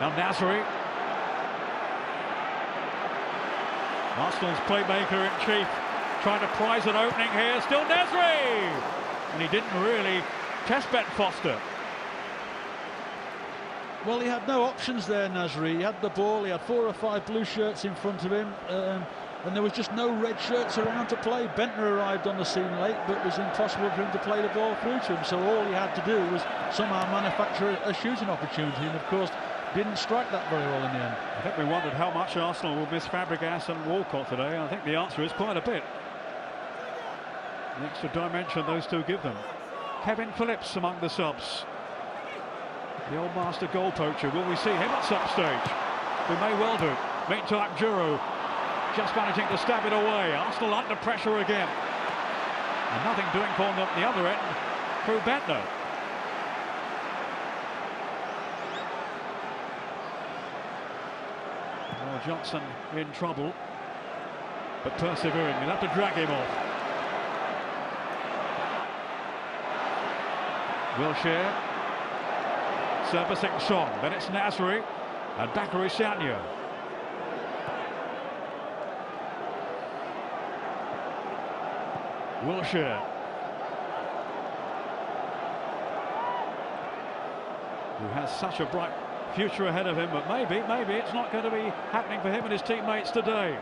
Now Nasri. Arsenal's playmaker in chief, trying to prize an opening here. Still Nasri! And he didn't really test Ben Foster. Well, he had no options there, Nasri. He had the ball, he had 4 or 5 blue shirts in front of him, and there was just no red shirts around to play. Bentner arrived on the scene late, but it was impossible for him to play the ball through to him, so all he had to do was somehow manufacture a shooting opportunity, and of course didn't strike that very well in the end. I think we wondered how much Arsenal will miss Fabregas and Walcott today. I think the answer is quite a bit. The extra dimension those two give them. Kevin Phillips among the subs. The old master goal poacher. Will we see him at some stage? We may well do. Meantime, Juro just managing to stab it away. Arsenal under pressure again. And nothing doing for them at the other end through Bentner. Well, Johnson in trouble, but persevering. We'll have to drag him off. Wilshere servicing Song, then it's Nasri and Bakary Sagna. Wilshere, who has such a bright future ahead of him, but maybe it's not going to be happening for him and his teammates today.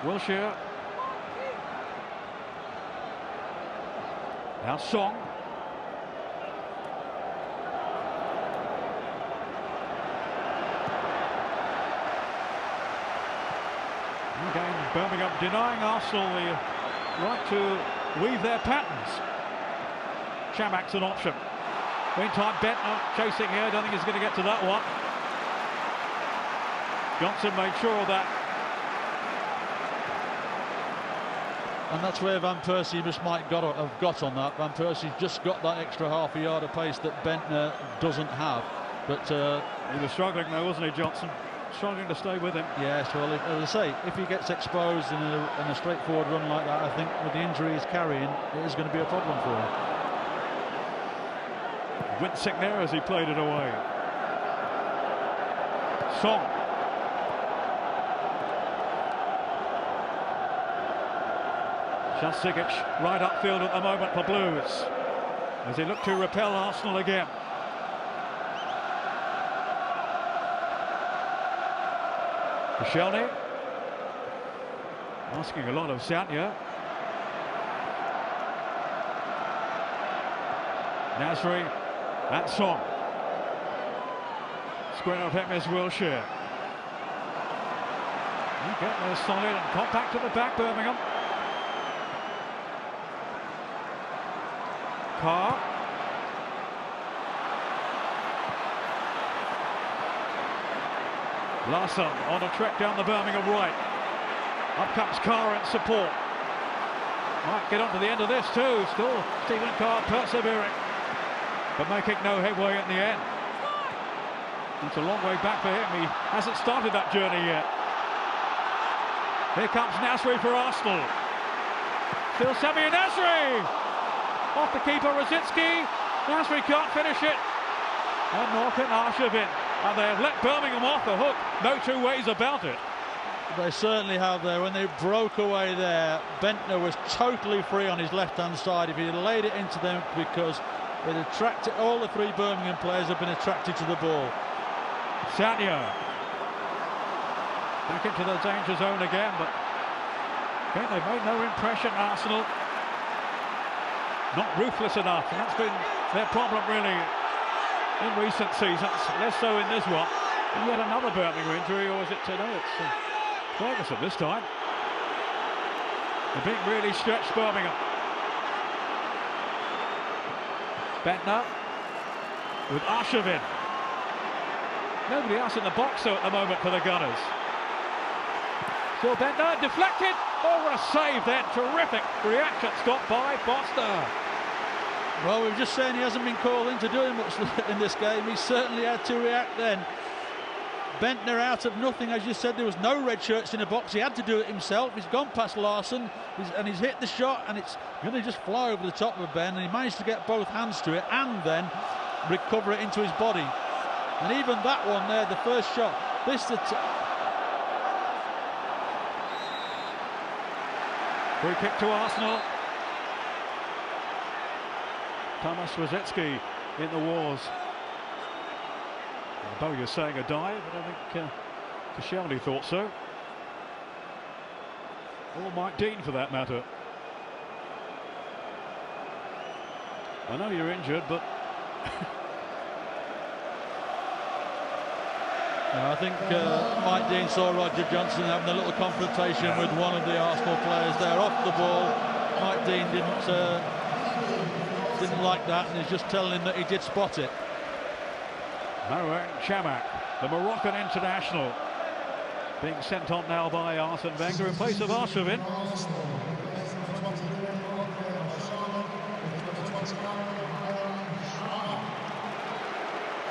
Wilshere. Now Song. Again, Birmingham denying Arsenal the right to weave their patterns. Chamak's an option. Meantime, Bentner chasing here. Don't think he's going to get to that one. Johnson made sure of that. And that's where Van Persie just might have got on that. Van Persie just got that extra half a yard of pace that Bentner doesn't have. But he was struggling though, wasn't he, Johnson? Struggling to stay with him. Yes, well, as I say, if he gets exposed in a straightforward run like that, I think with the injury he's carrying, it is going to be a problem for him. Wincing there as he played it away. Song. Sigic right upfield at the moment for Blues as they look to repel Arsenal again. Koscielny asking a lot of Sagna. Nasri and Song. square of him is Wilshere. You get there solid and compact at the back, Birmingham. Carr. Larson on a trek down the Birmingham right. Up comes Carr in support. Might get on to the end of this too. Still Stephen Carr persevering, but making no headway at the end. It's a long way back for him. He hasn't started that journey yet. Here comes Nasri for Arsenal. Still Samir Nasri! Off the keeper, Rosicky. Nasri can't finish it. And nor can Arshavin. And they have let Birmingham off the hook. No two ways about it. They certainly have there. When they broke away there, Bentner was totally free on his left-hand side. If he had laid it into them, because it attracted, all the three Birmingham players have been attracted to the ball. Sanya. Back into the danger zone again, but again, they've made no impression, Arsenal. Not ruthless enough, and that's been their problem really in recent seasons, less so in this one. And yet another Birmingham injury, or is it today? It's Ferguson this time. They're being really stretched, Birmingham. Bentner with Arshavin. Nobody else in the box though at the moment for the Gunners. Still Bentner, deflected. Oh, what a save then. Terrific reaction, Scott, by Foster. Well, we were just saying he hasn't been called in to do much in this game. He certainly had to react then. Bentner out of nothing, as you said. There was no red shirts in the box. He had to do it himself. He's gone past Larson, and he's hit the shot, and it's going to just fly over the top of Ben, and he managed to get both hands to it and then recover it into his body. And even that one there, the first shot, free kick to Arsenal. Thomas Rosicky in the wars. Bowyer's saying a dive, but I think Koscielny thought so. Or Mike Dean for that matter. I know you're injured, but I think Mike Dean saw Roger Johnson having a little confrontation with one of the Arsenal players there off the ball. Mike Dean didn't like that, and he's just telling him that he did spot it. Marwan Chamakh, the Moroccan international, being sent on now by Arsene Wenger in place of Arshavin.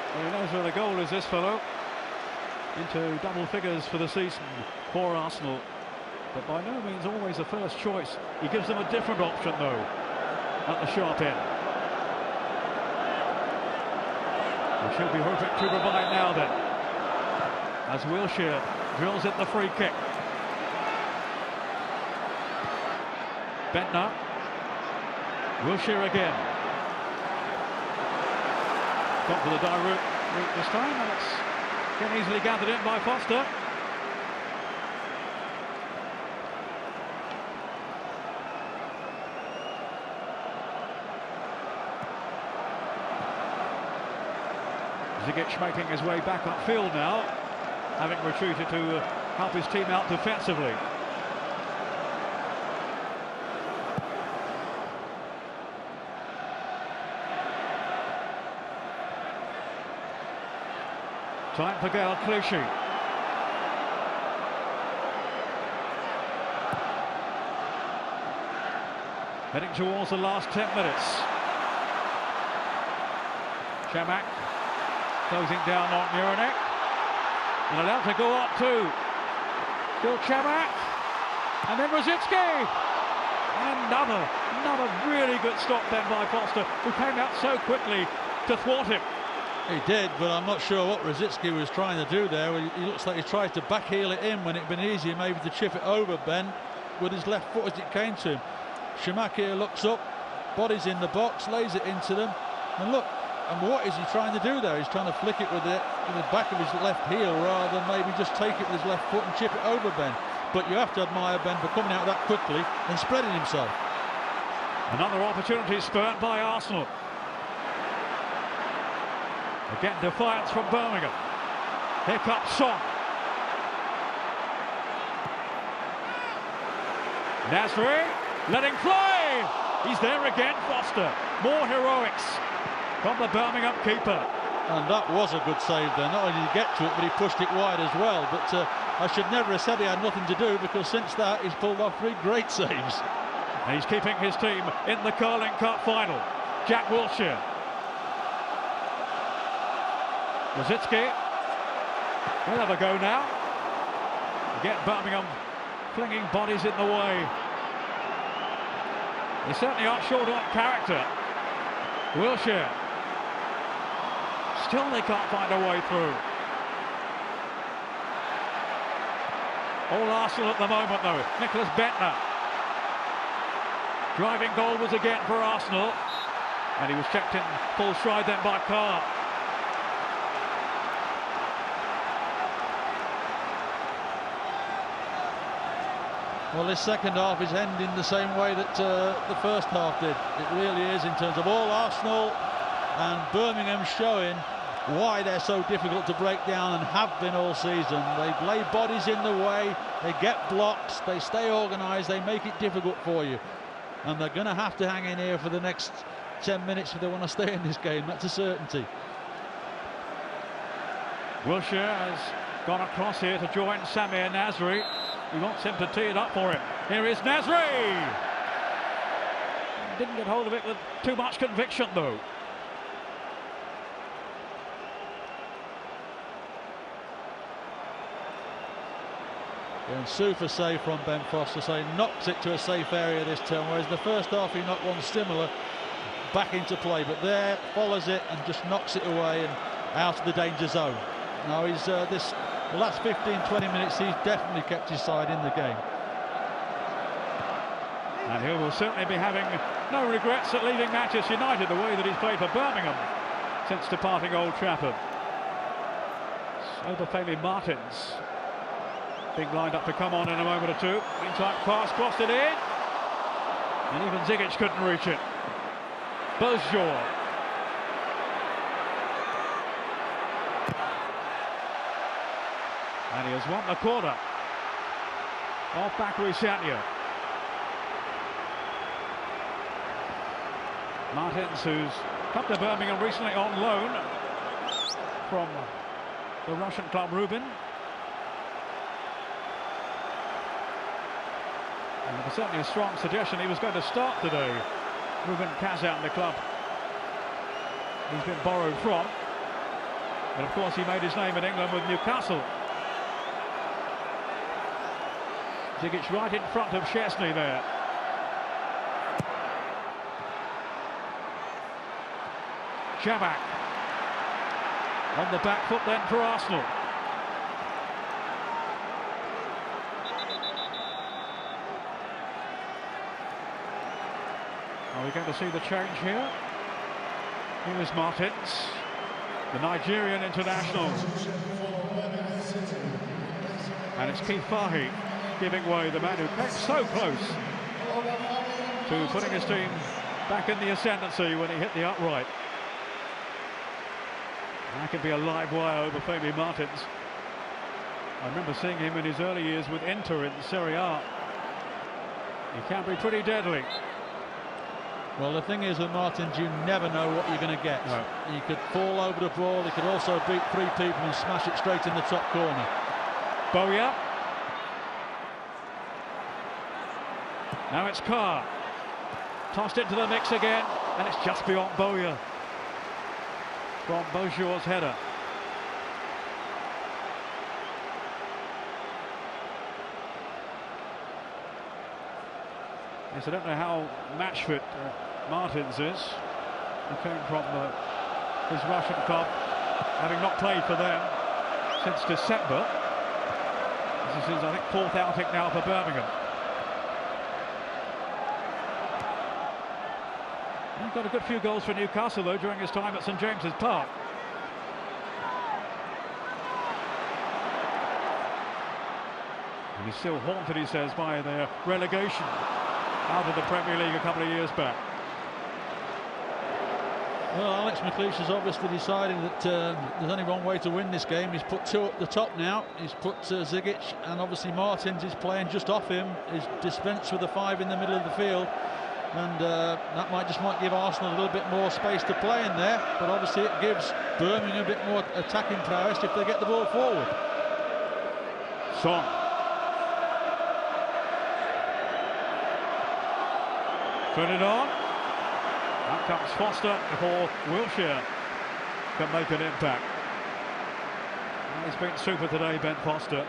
Well, he knows where the goal is, this fellow. Into double figures for the season for Arsenal, but by no means always the first choice. He gives them a different option though at the sharp end, which he'll be hoping to provide now then, as Wilshere drills in the free kick. Bentner, Wilshere again, got to the direct route this time, and it's been easily gathered in by Foster. Zigic making his way back upfield now, having retreated to help his team out defensively. Time for Gael Clichy. Heading towards the last 10 minutes. Chamakh closing down on Muranek. And allowed to go up too. Still Chamakh. And then Rosicky. And another really good stop then by Foster, who came out so quickly to thwart him. He did, but I'm not sure what Rosicky was trying to do there. He looks like he tried to backheel it in when it'd been easier maybe to chip it over Ben with his left foot as it came to him. Chamakh here looks up, body's in the box, lays it into them, and look, and what is he trying to do there? He's trying to flick it with the back of his left heel rather than maybe just take it with his left foot and chip it over Ben. But you have to admire Ben for coming out that quickly and spreading himself. Another opportunity spurred by Arsenal. Again, defiance from Birmingham. Here comes Song. Nasri letting fly. He's there again, Foster. More heroics from the Birmingham keeper. And that was a good save there. Not only did he get to it, but he pushed it wide as well. But I should never have said he had nothing to do, because since that he's pulled off 3 great saves. And he's keeping his team in the Curling Cup final. Jack Wilshere. Rosicki. He'll have a go now. Get Birmingham flinging bodies in the way. They certainly aren't short on character. Wilshere. Still they can't find a way through. All Arsenal at the moment though. Nicholas Bentner. Driving goal was again for Arsenal. And he was checked in full stride then by Carr. Well, this second half is ending the same way that the first half did. It really is, in terms of all Arsenal and Birmingham showing why they're so difficult to break down and have been all season. They lay bodies in the way, they get blocks, they stay organised, they make it difficult for you. And they're going to have to hang in here for the next 10 minutes if they want to stay in this game. That's a certainty. Wilshere has gone across here to join Samir Nasri. He wants him to tee it up for him. Here is Nasri! Didn't get hold of it with too much conviction though. And super save from Ben Foster, so he knocks it to a safe area this time, whereas the first half he knocked one similar back into play, but there follows it and just knocks it away and out of the danger zone. Now he's the last 15-20 minutes he's definitely kept his side in the game. And he will certainly be having no regrets at leaving Manchester United the way that he's played for Birmingham since departing Old Trafford. Obafemi Martins being lined up to come on in a moment or two. Meantime, pass crossed it in. And even Zigic couldn't reach it. Bozjor. And he has won the corner off Bakary Sagna. Martins, who's come to Birmingham recently on loan from the Russian club Rubin. And there was certainly a strong suggestion he was going to start today. Rubin Kazan, the club he's been borrowed from. But of course he made his name in England with Newcastle. Zigic right in front of Szczesny there. Shabak on the back foot then for Arsenal. Are we going to see the change here? Here is Martins, the Nigerian international. And it's Keith Fahy giving way, the man who came so close to putting his team back in the ascendancy when he hit the upright. That could be a live wire over Obafemi Martins. I remember seeing him in his early years with Inter in Serie A. He can be pretty deadly. Well, the thing is with Martins, you never know what you're going to get. No. He could fall over the ball, he could also beat 3 people and smash it straight in the top corner. Bowyer. Now it's Carr. Tossed into the mix again, and it's just beyond Bowyer. From Bozjor's header. Yes, I don't know how match fit Martins is. He came from his Russian club, having not played for them since December. This is his, I think, 4th outing now for Birmingham. He got a good few goals for Newcastle, though, during his time at St James's Park. And he's still haunted, he says, by their relegation out of the Premier League a couple of years back. Well, Alex McLeish has obviously decided that there's only one way to win this game. He's put two up the top now. He's put Zigic, and obviously Martins is playing just off him. He's dispensed with the 5 in the middle of the field, and that might give Arsenal a little bit more space to play in there. But obviously it gives Birmingham a bit more attacking prowess if they get the ball forward. Son. Put it on. Out comes Foster before Wilshere can make an impact. He's been super today, Ben Foster.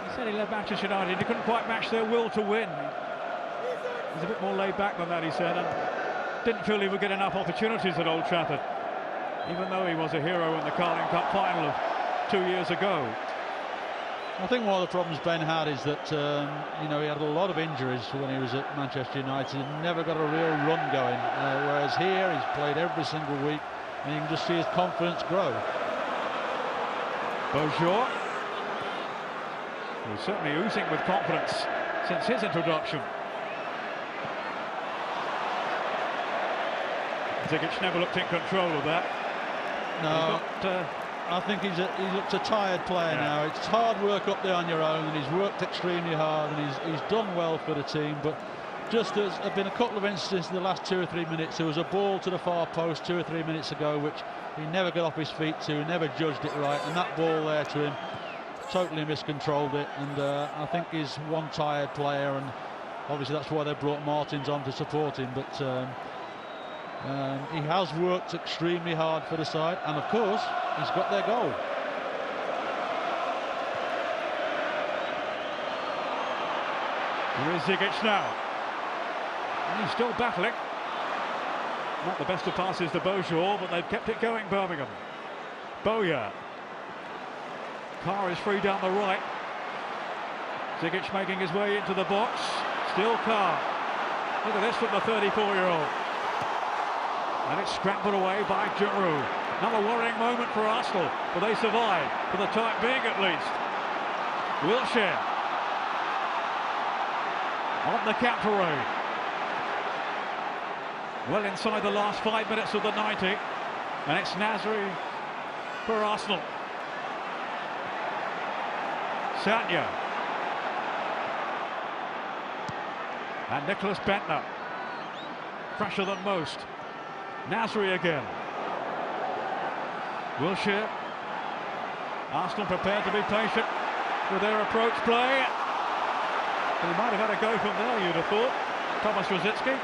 He said he led Manchester United. He couldn't quite match their will to win. He's a bit more laid back than that, he said, and didn't feel he would get enough opportunities at Old Trafford, even though he was a hero in the Carling Cup final of 2 years ago. I think one of the problems Ben had is that you know, he had a lot of injuries when he was at Manchester United. He never got a real run going, whereas here he's played every single week, and you can just see his confidence grow. Beaujour, he's certainly oozing with confidence since his introduction. Zigic never looked in control of that. No. I think he looks a tired player now. It's hard work up there on your own, and he's worked extremely hard, and he's done well for the team. But just there's been a couple of instances in the last 2 or 3 minutes. There was a ball to the far post 2 or 3 minutes ago, which he never got off his feet to, never judged it right, and that ball there to him totally miscontrolled it. And I think he's one tired player, and obviously that's why they brought Martins on to support him. But he has worked extremely hard for the side, and of course he's got their goal. Here is Zigic now, and he's still battling. Not the best of passes to Beaujour, but they've kept it going, Birmingham. Bowyer. Carr is free down the right. Zigic making his way into the box. Still Carr. Look at this from the 34-year-old. And it's scrambled away by Giroud. Another worrying moment for Arsenal, but they survive, for the time being at least. Wilshere on the counter raid. Well inside the last 5 minutes of the 90, and it's Nasri for Arsenal. Sanya. And Nicholas Bentner. Fresher than most. Nasri again. Wilshere. Arsenal prepared to be patient with their approach play. He might have had a go from there, you'd have thought. Thomas Rosicky.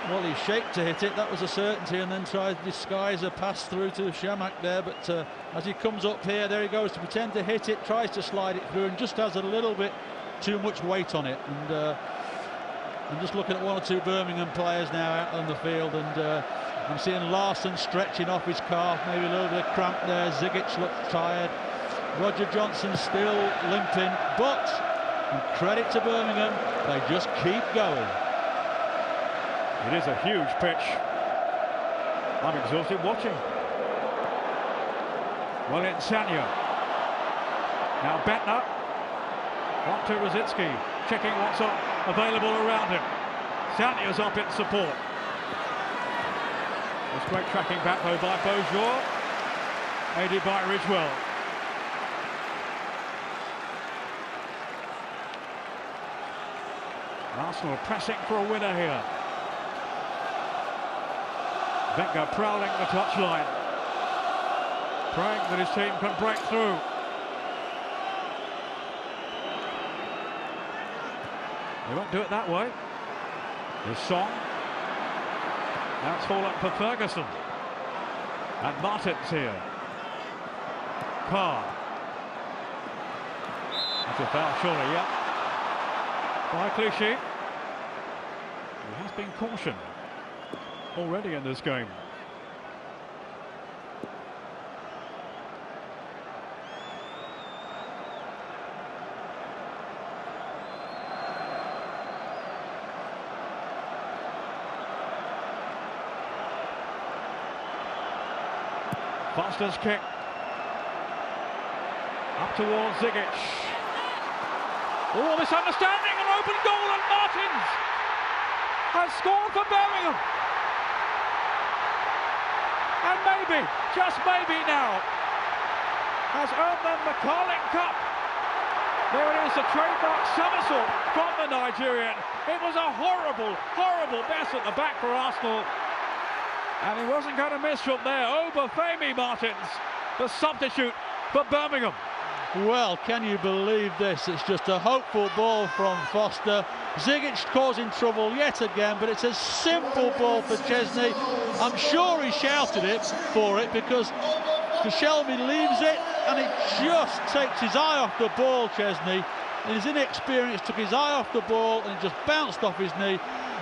Well, he shaped to hit it, that was a certainty, and then tried to disguise a pass through to Shamak there. But as he comes up here, there he goes to pretend to hit it, tries to slide it through, and just has a little bit too much weight on it. And I'm just looking at 1 or 2 Birmingham players now out on the field, and I'm seeing Larsson stretching off his calf, maybe a little bit of cramp there. Zigic looks tired. Roger Johnson still limping, but credit to Birmingham, they just keep going. It is a huge pitch. I'm exhausted watching. Well in Sanya. Now Bentner. On to Rosicky, checking what's available around him. Sanya's up in support. It's great tracking back though by Beaujour, aided by Ridgewell. Arsenal pressing for a winner here. Wenger prowling the touchline, praying that his team can break through. They won't do it that way. There's Song. Now it's fallen for Ferguson. And Martins here. Carr. That's a foul, surely, yeah. By Clichy. He has been cautioned already in this game. Foster's kick. Up towards Zigic. Oh, misunderstanding, an open goal, and Martins has scored for Birmingham. maybe, just maybe now, has earned them the Carling Cup. There it is, the trademark somersault from the Nigerian. It was a horrible, horrible mess at the back for Arsenal. And he wasn't going to miss from there. Obafemi Martins, the substitute for Birmingham. Well, can you believe this? It's just a hopeful ball from Foster. Zigic causing trouble yet again, but it's a simple ball for Chesney. I'm sure he shouted it for it because Koscielny leaves it and it just takes his eye off the ball, Chesney. His inexperience took his eye off the ball and it just bounced off his knee.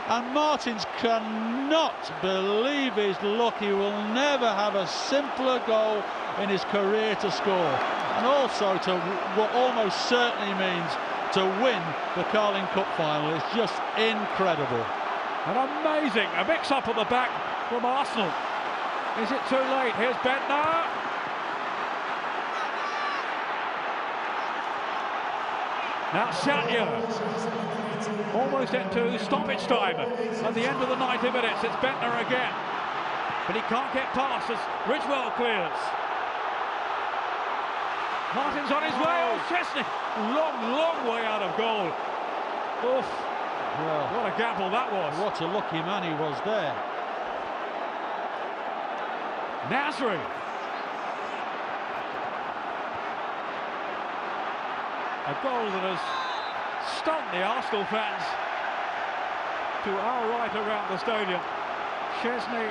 And Martins cannot believe his luck. He will never have a simpler goal in his career to score. And also to what almost certainly means to win the Carling Cup final. It's just incredible. And amazing, a mix-up at the back from Arsenal. Is it too late? Here's Bentner. Now Satya, almost into stoppage time at the end of the 90 minutes. It's Bentner again, but he can't get past as Ridgewell clears. Martin's on his way. Oh, Chesney, long way out of goal. Oof. Well, what a gamble that was. What a lucky man he was there. Nasri. A goal that has stunned the Arsenal fans to our right around the stadium. Chesney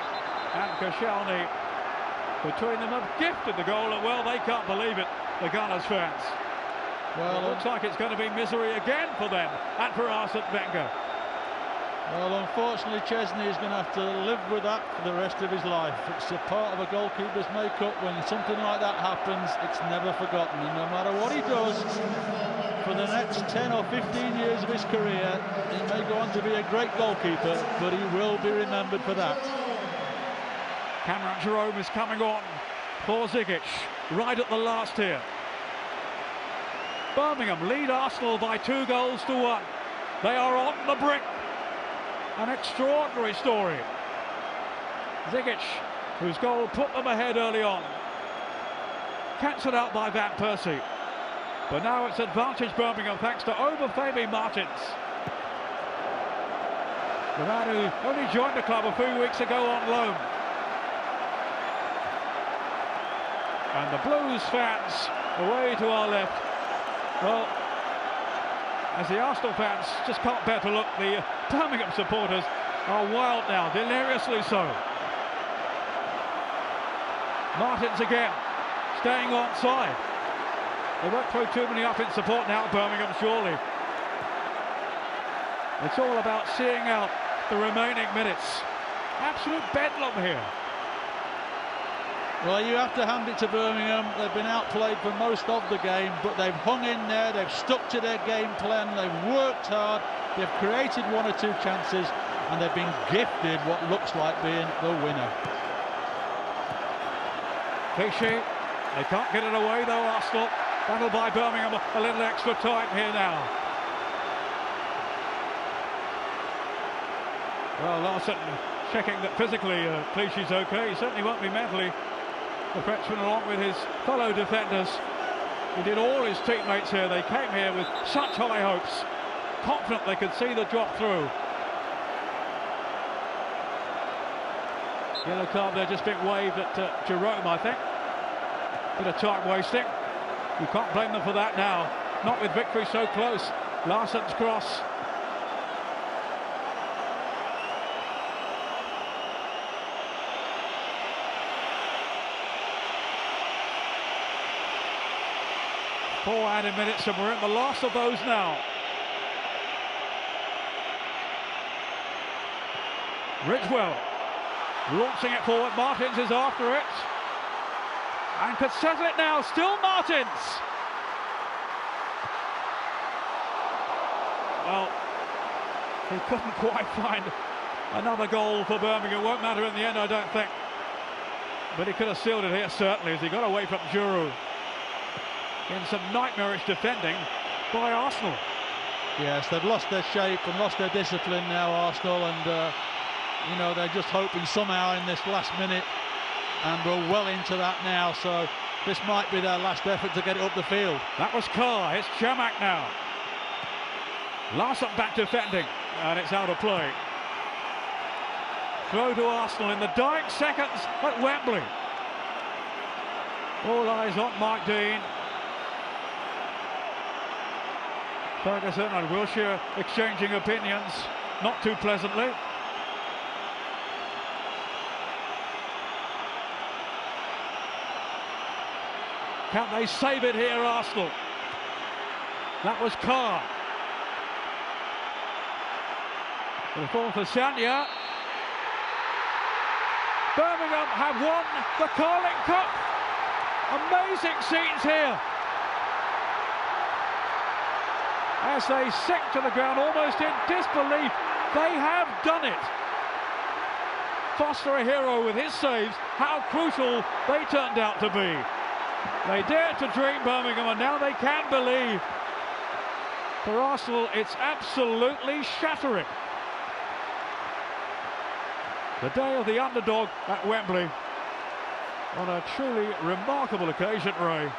and Koscielny between them have gifted the goal, and well, they can't believe it, the Gunners fans. Well, it looks like it's going to be misery again for them and for Arsene Wenger. Well, unfortunately, Chesney is going to have to live with that for the rest of his life. It's a part of a goalkeeper's makeup. When something like that happens, it's never forgotten. And no matter what he does, for the next 10 or 15 years of his career, he may go on to be a great goalkeeper, but he will be remembered for that. Cameron Jerome is coming on for Zigic, right at the last here. Birmingham lead Arsenal by 2-1. They are on the brink. An extraordinary story. Zigic, whose goal put them ahead early on, cancelled out by Van Persie. But now it's advantage Birmingham thanks to Obafemi Martins, the man who only joined the club a few weeks ago on loan. And the Blues fans away to our left. Well, as the Arsenal fans just can't bear to look, the Birmingham supporters are wild now, deliriously so. Martins again, staying onside. They won't throw too many up in support now, Birmingham, surely. It's all about seeing out the remaining minutes. Absolute bedlam here. Well, you have to hand it to Birmingham. They've been outplayed for most of the game, but they've hung in there, they've stuck to their game plan, they've worked hard, they've created 1 or 2 chances, and they've been gifted what looks like being the winner. Clichy, they can't get it away though, Arsenal. That'll buy Birmingham a little extra time here now. Well, Larson checking that physically Clichy's okay. He certainly won't be mentally. The Frenchman, along with his fellow defenders, he did all his teammates here. They came here with such high hopes, confident they could see the drop through. Yellow card there just being waved at Jerome, I think. Bit of time wasting. You can't blame them for that now. Not with victory so close. Larsson's cross. Four added minutes and we're in the last of those now. Ridgewell launching it forward. Martins is after it and could settle it now. Still Martins. Well, he couldn't quite find another goal for Birmingham. Won't matter in the end, I don't think. But he could have sealed it here, certainly, as he got away from Giroud in some nightmarish defending by Arsenal. Yes, they've lost their shape and lost their discipline now, Arsenal, and you know, they're just hoping somehow in this last minute and we're well into that now, so this might be their last effort to get it up the field. That was Carr. It's Chamak now. Larson back defending, and it's out of play. Throw to Arsenal in the dying seconds at Wembley. All eyes on Mike Dean. Ferguson and Wilshere exchanging opinions, not too pleasantly. Can they save it here, Arsenal? That was Carr. The ball for Sanya. Birmingham have won the Carling Cup. Amazing scenes here. As they sink to the ground almost in disbelief, they have done it. Foster a hero with his saves. How crucial they turned out to be. They dared to dream, Birmingham, and now they can believe. For Arsenal, it's absolutely shattering. The day of the underdog at Wembley on a truly remarkable occasion, Ray.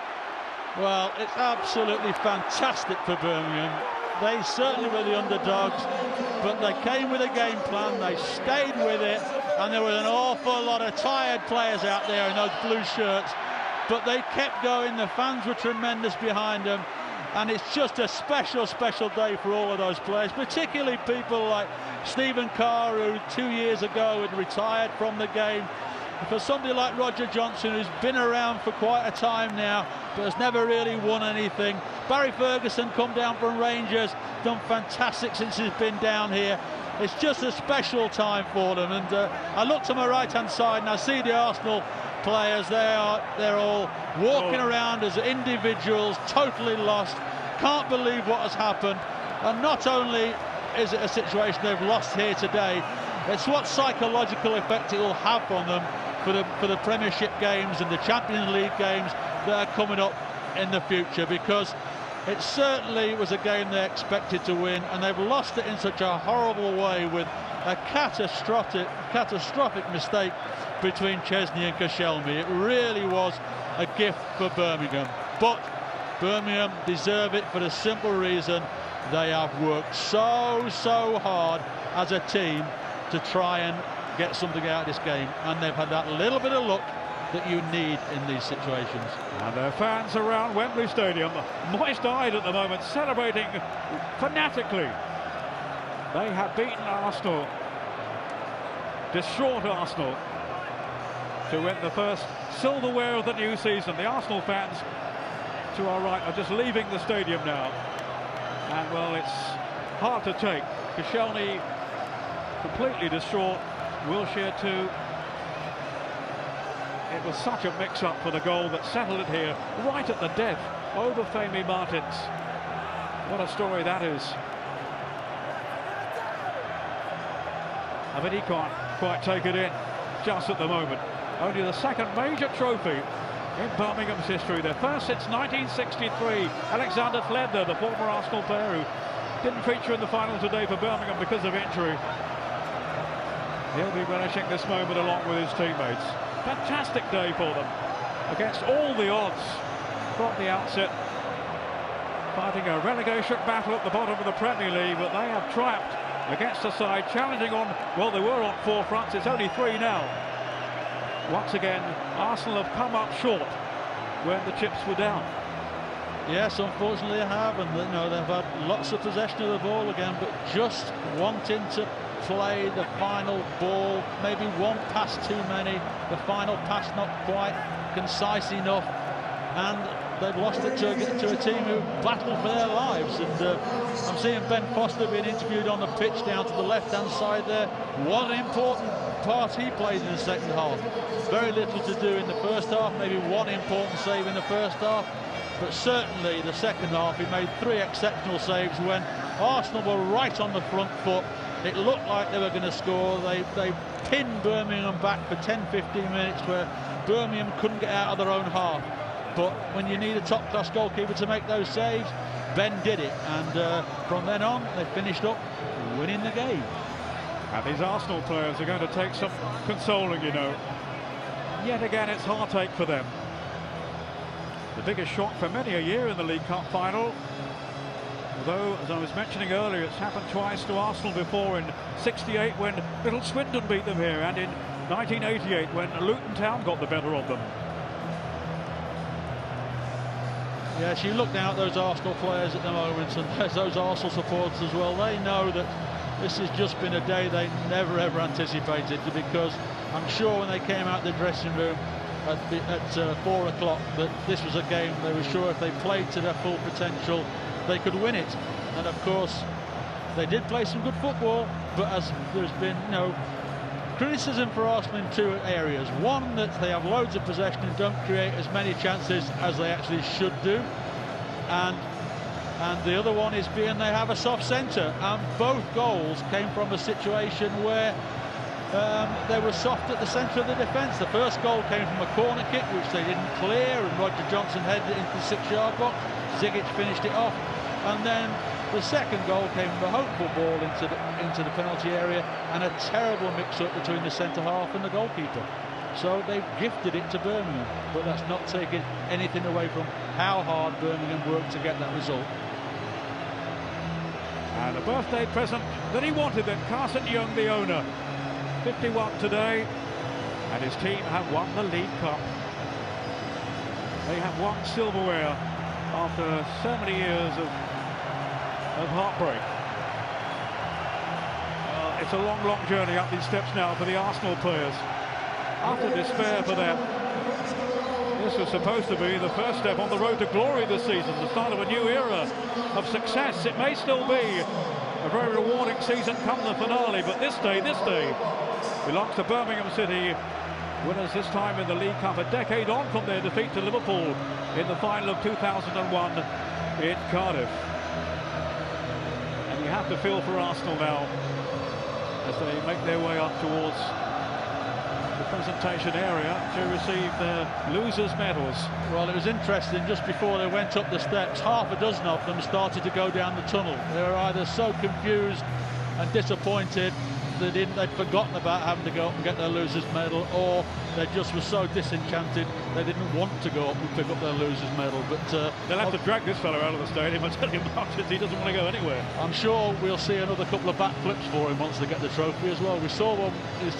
Well, it's absolutely fantastic for Birmingham. They certainly were the underdogs, but they came with a game plan, they stayed with it, and there was an awful lot of tired players out there in those blue shirts, but they kept going. The fans were tremendous behind them, and it's just a special, special day for all of those players, particularly people like Stephen Carr, who 2 years ago had retired from the game. For somebody like Roger Johnson, who's been around for quite a time now, but has never really won anything. Barry Ferguson come down from Rangers, done fantastic since he's been down here. It's just a special time for them. And I look to my right-hand side and I see the Arsenal players. They're all walking around as individuals, totally lost. Can't believe what has happened. And not only is it a situation they've lost here today, it's what psychological effect it will have on them for the Premiership games and the Champions League games that are coming up in the future, because it certainly was a game they expected to win, and they've lost it in such a horrible way with a catastrophic mistake between Chesney and Koscielny. It really was a gift for Birmingham, but Birmingham deserve it for the simple reason they have worked so hard as a team to try and get something out of this game, and they've had that little bit of luck that you need in these situations. And their fans around Wembley Stadium, moist-eyed at the moment, celebrating fanatically. They have beaten Arsenal, distraught Arsenal, to win the first silverware of the new season. The Arsenal fans, to our right, are just leaving the stadium now. And, well, it's hard to take. Koscielny completely distraught, Wilshere too. It was such a mix-up for the goal that settled it here, right at the death, over Femi Martins. What a story that is. I mean, he can't quite take it in just at the moment. Only the second major trophy in Birmingham's history. Their first since 1963. Alexander Fledner, the former Arsenal player who didn't feature in the final today for Birmingham because of injury. He'll be relishing this moment along with his teammates. Fantastic day for them, against all the odds from the outset, fighting a relegation battle at the bottom of the Premier League, but they have triumphed against a side challenging on, well, they were on 4 fronts, it's only 3 now. Once again, Arsenal have come up short when the chips were down. Yes, unfortunately they have, and you know, they've had lots of possession of the ball again, but just wanting to play the final ball, maybe one pass too many, the final pass not quite concise enough, and they've lost it to a team who battled for their lives. And I'm seeing Ben Foster being interviewed on the pitch down to the left-hand side there. What an important part he played in the second half. Very little to do in the first half, maybe one important save in the first half, but certainly the second half he made 3 exceptional saves when Arsenal were right on the front foot. It looked like they were going to score. They pinned Birmingham back for 10-15 minutes where Birmingham couldn't get out of their own half. But when you need a top-class goalkeeper to make those saves, Ben did it. And from then on, they finished up winning the game. And these Arsenal players are going to take some consoling, you know. yet again it's heartache for them. The biggest shock for many a year in the League Cup final. Although, as I was mentioning earlier, it's happened twice to Arsenal before, in '68 when Little Swindon beat them here, and in 1988 when Luton Town got the better of them. Yes, you look down at those Arsenal players at the moment, and there's those Arsenal supporters as well. They know that this has just been a day they never ever anticipated, because I'm sure when they came out the dressing room at 4 o'clock that this was a game they were sure if they played to their full potential they could win it. And of course they did play some good football, but as there's been criticism for Arsenal in two areas. One, that they have loads of possession and don't create as many chances as they actually should do, and the other one is being they have a soft centre, and both goals came from a situation where they were soft at the centre of the defence. The first goal came from a corner kick which they didn't clear, and Roger Johnson headed it into the 6-yard box. Zigic finished it off, and then the second goal came from a hopeful ball into the penalty area, and a terrible mix-up between the centre-half and the goalkeeper. So they've gifted it to Birmingham, but that's not taking anything away from how hard Birmingham worked to get that result. And a birthday present that he wanted then, Carson Young, the owner. 51 today, and his team have won the League Cup. They have won silverware after so many years of heartbreak. It's a long, long journey up these steps now for the Arsenal players. After despair for them, this was supposed to be the first step on the road to glory this season, the start of a new era of success. It may still be a very rewarding season come the finale, but this day belongs to Birmingham City, winners this time in the League Cup, a decade on from their defeat to Liverpool in the final of 2001 in Cardiff. And you have to feel for Arsenal now as they make their way up towards the presentation area to receive their losers' medals. Well, it was interesting, just before they went up the steps, half a dozen of them started to go down the tunnel. They were either so confused and disappointed they'd forgotten about having to go up and get their losers' medal, or they just were so disenchanted they didn't want to go up and pick up their losers' medal. But they'll have to drag this fellow out of the stadium, I tell you, Marcus, he doesn't want to go anywhere. I'm sure we'll see another couple of backflips for him once they get the trophy as well. We saw his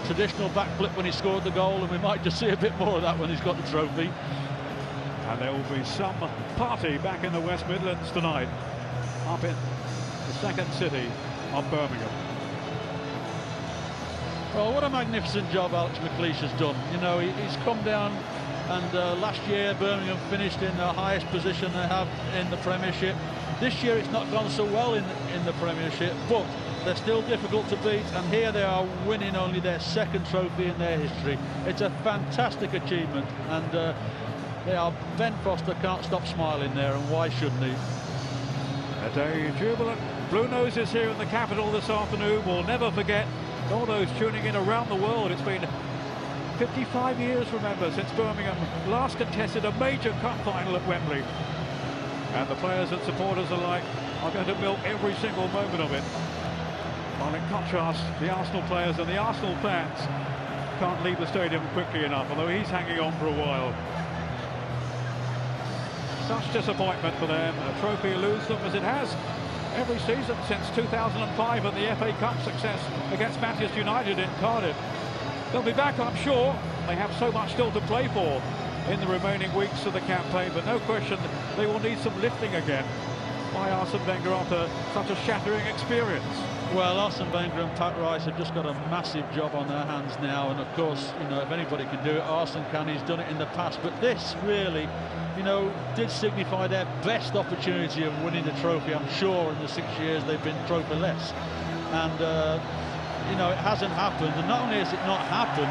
traditional backflip when he scored the goal, and we might just see a bit more of that when he's got the trophy. And there will be some party back in the West Midlands tonight, up in the second city of Birmingham. Well, what a magnificent job Alex McLeish has done. You know, he's come down, and last year Birmingham finished in the highest position they have in the Premiership. This year it's not gone so well in the Premiership, but they're still difficult to beat, and here they are winning only their second trophy in their history. It's a fantastic achievement, and Ben Foster can't stop smiling there, and why shouldn't he? A day jubilant. Blue Noses here in the capital this afternoon will never forget. All those tuning in around the world, it's been 55 years, remember, since Birmingham last contested a major cup final at Wembley. And the players and supporters alike are going to milk every single moment of it. While in contrast, the Arsenal players and the Arsenal fans can't leave the stadium quickly enough, although he's hanging on for a while. Such disappointment for them. A trophy eludes them as it has every season since 2005 and the FA Cup success against Manchester United in Cardiff. They'll be back, I'm sure. They have so much still to play for in the remaining weeks of the campaign, but no question they will need some lifting again by Arsene Wenger after such a shattering experience. Well, Arsene Wenger and Pat Rice have just got a massive job on their hands now, and of course, you know, if anybody can do it, Arsene can. He's done it in the past, but this really, you know, did signify their best opportunity of winning the trophy. I'm sure in the 6 years they've been trophy-less, and you know, it hasn't happened. And not only has it not happened,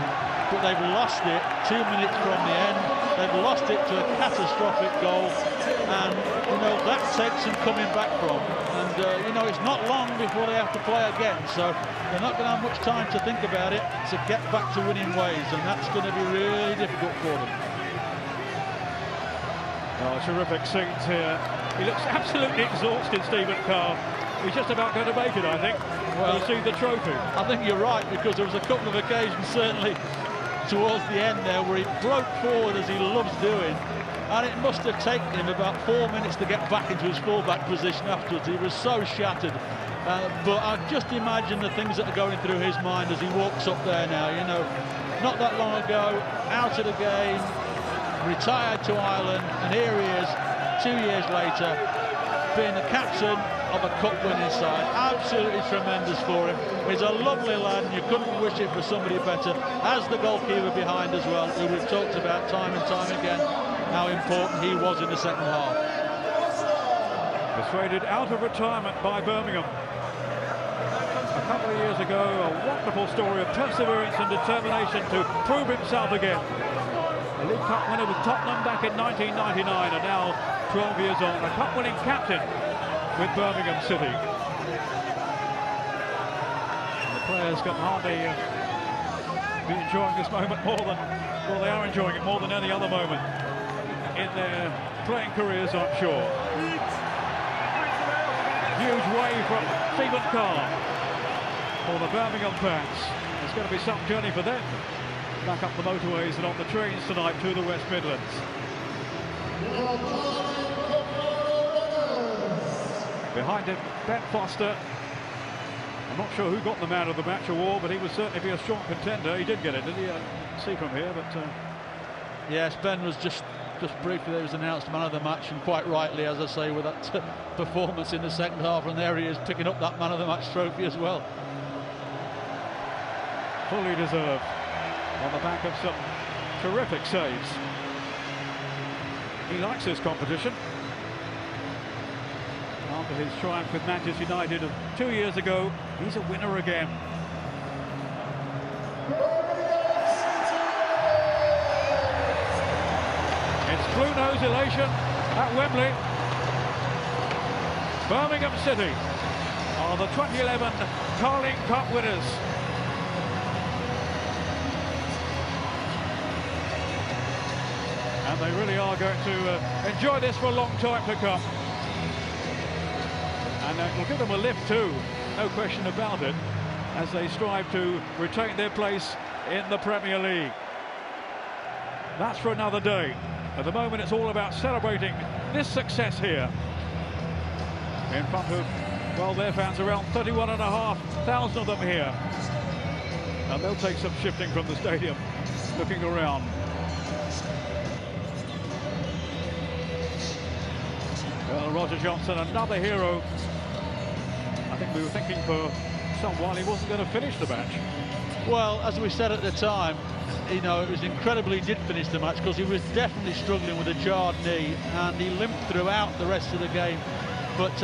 but they've lost it 2 minutes from the end. They've lost it to a catastrophic goal, and you know, that takes some coming back from. And you know, it's not long before they have to play again, so they're not going to have much time to think about it to get back to winning ways, and that's going to be really difficult for them. Oh, terrific scenes here. He looks absolutely exhausted, Stephen Carr. He's just about going to make it, I think. Well, receive the trophy. I think you're right, because there was a couple of occasions, certainly towards the end there, where he broke forward as he loves doing, and it must have taken him about 4 minutes to get back into his full-back position afterwards. He was so shattered. But I just imagine the things that are going through his mind as he walks up there now. You know, not that long ago, out of the game, retired to Ireland, and here he is, 2 years later, being the captain of a cup-winning side. Absolutely tremendous for him. He's a lovely lad, and you couldn't wish it for somebody better. As the goalkeeper behind as well, who we've talked about time and time again, how important he was in the second half. Persuaded out of retirement by Birmingham a couple of years ago. A wonderful story of perseverance and determination to prove himself again. A League Cup winner with Tottenham back in 1999, and now 12 years on, a cup-winning captain with Birmingham City. And the players can hardly be enjoying this moment more than, well, they are enjoying it more than any other moment in their playing careers, I'm sure. Huge wave from Stephen Carr for the Birmingham fans. It's going to be some journey for them back up the motorways and on the trains tonight to the West Midlands. Behind him, Ben Foster. I'm not sure who got the Man of the Match award, but he would certainly be a strong contender. He did get it, did he? See from here, but yes, Ben was just briefly, there was announced Man of the Match, and quite rightly, as I say, with that performance in the second half, and there he is picking up that Man of the Match trophy as well. Fully deserved on the back of some terrific saves. He likes this competition. After his triumph with Manchester United 2 years ago, he's a winner again. It's blue nose elation at Wembley. Birmingham City are the 2011 Carling Cup winners. And they really are going to enjoy this for a long time to come. And it will give them a lift too, no question about it, as they strive to retain their place in the Premier League. That's for another day. At the moment, it's all about celebrating this success here in front of, well, their fans, around 31,500 of them here. And they'll take some shifting from the stadium, looking around. Well, Roger Johnson, another hero. I think we were thinking for some while he wasn't going to finish the match. Well, as we said at the time, you know, it was incredible he did finish the match, because he was definitely struggling with a jarred knee, and he limped throughout the rest of the game. But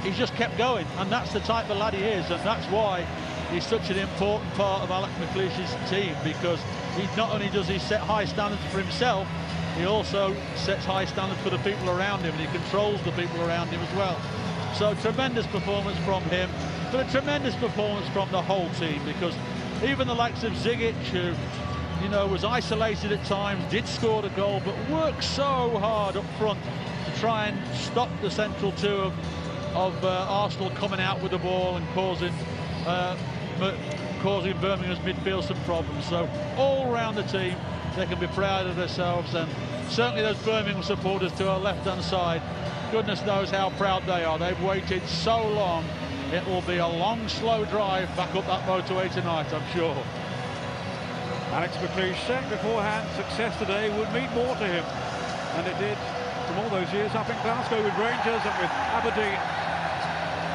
he just kept going, and that's the type of lad he is, and that's why he's such an important part of Alex McLeish's team, because he not only does he set high standards for himself, he also sets high standards for the people around him, and he controls the people around him as well. So tremendous performance from him, but a tremendous performance from the whole team, because even the likes of Zigic, who, you know, was isolated at times, did score the goal, but worked so hard up front to try and stop the central two of Arsenal coming out with the ball and causing Birmingham's midfield some problems. So all round the team, they can be proud of themselves, and certainly those Birmingham supporters to our left-hand side, goodness knows how proud they are. They've waited so long. It will be a long, slow drive back up that motorway tonight, I'm sure. Alex McLeish said beforehand success today would mean more to him, and it did from all those years up in Glasgow with Rangers and with Aberdeen.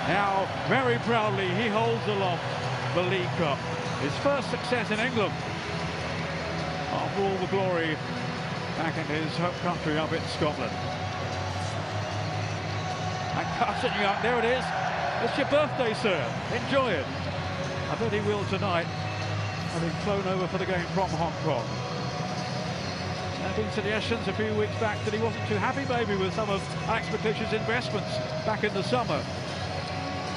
Now, very proudly, he holds aloft the League Cup. His first success in England after all the glory back in his home country up in Scotland. And Carson Young, there it is. It's your birthday, sir. Enjoy it. I bet he will tonight, having flown over for the game from Hong Kong. There have been suggestions a few weeks back that he wasn't too happy maybe with some of Alex McLeish's investments back in the summer.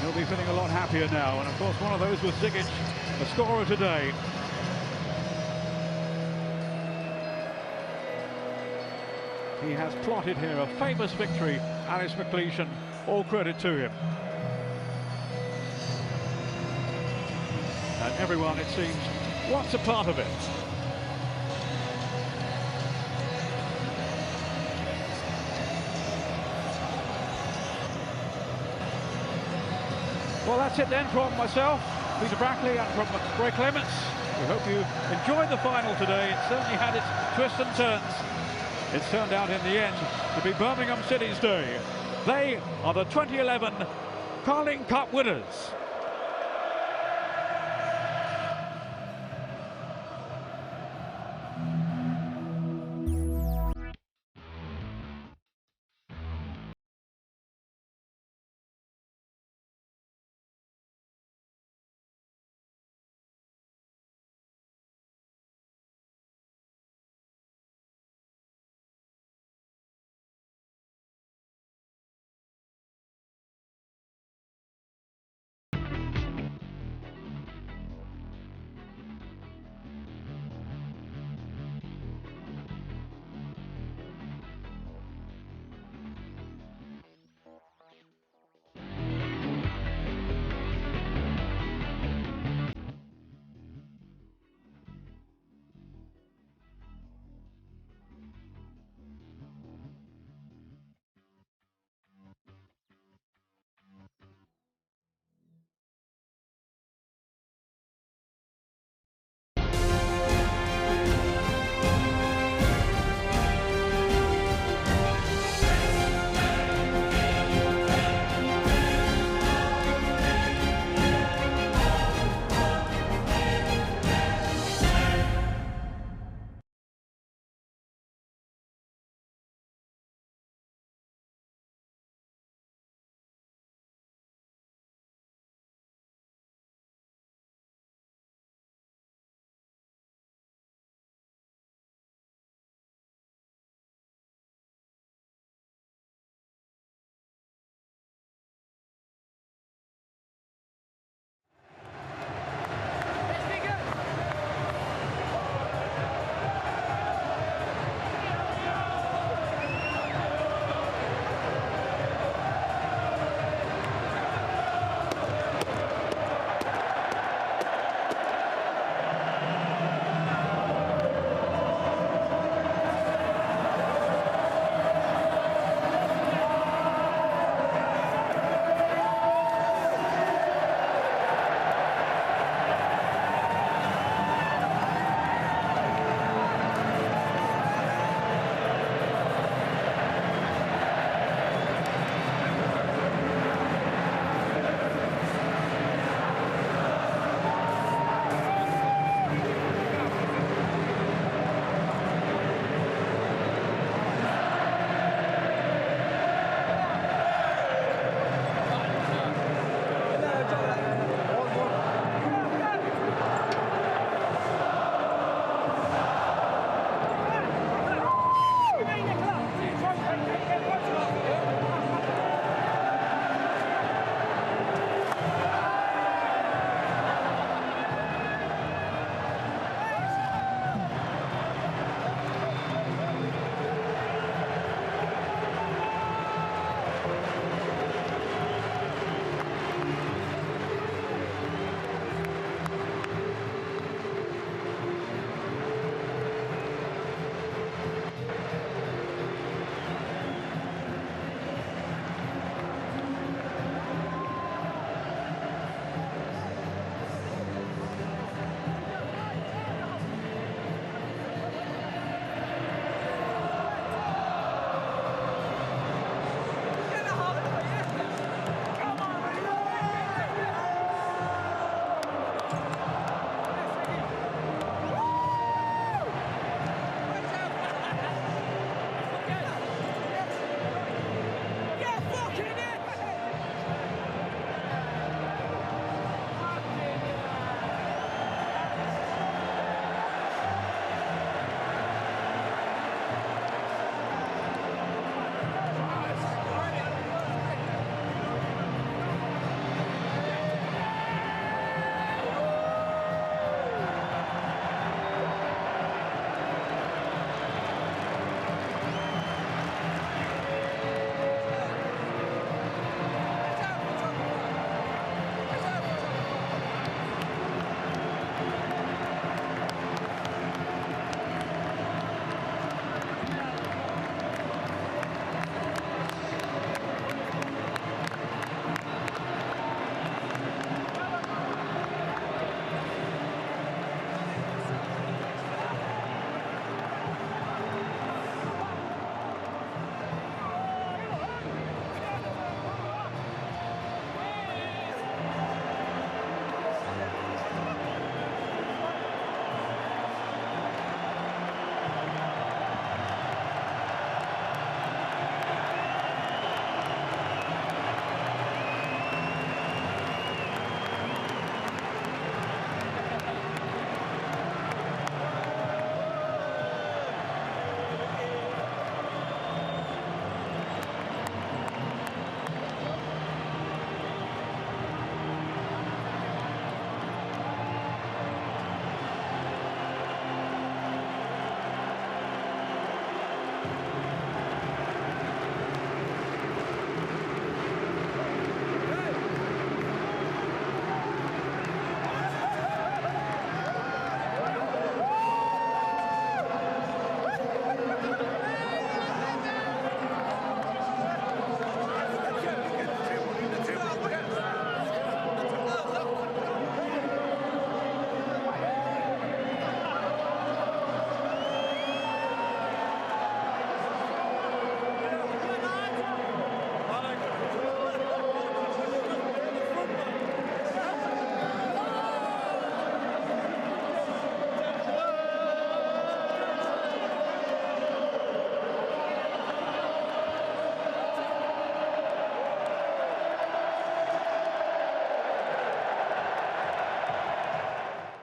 He'll be feeling a lot happier now, and of course one of those was Zigic, the scorer today. He has plotted here a famous victory, Alex McLeish, and all credit to him. And everyone, it seems, wants a part of it. Well, that's it then from myself, Peter Brackley, and from Roy Clements. We hope you enjoyed the final today. It certainly had its twists and turns. It's turned out in the end to be Birmingham City's day. They are the 2011 Carling Cup winners.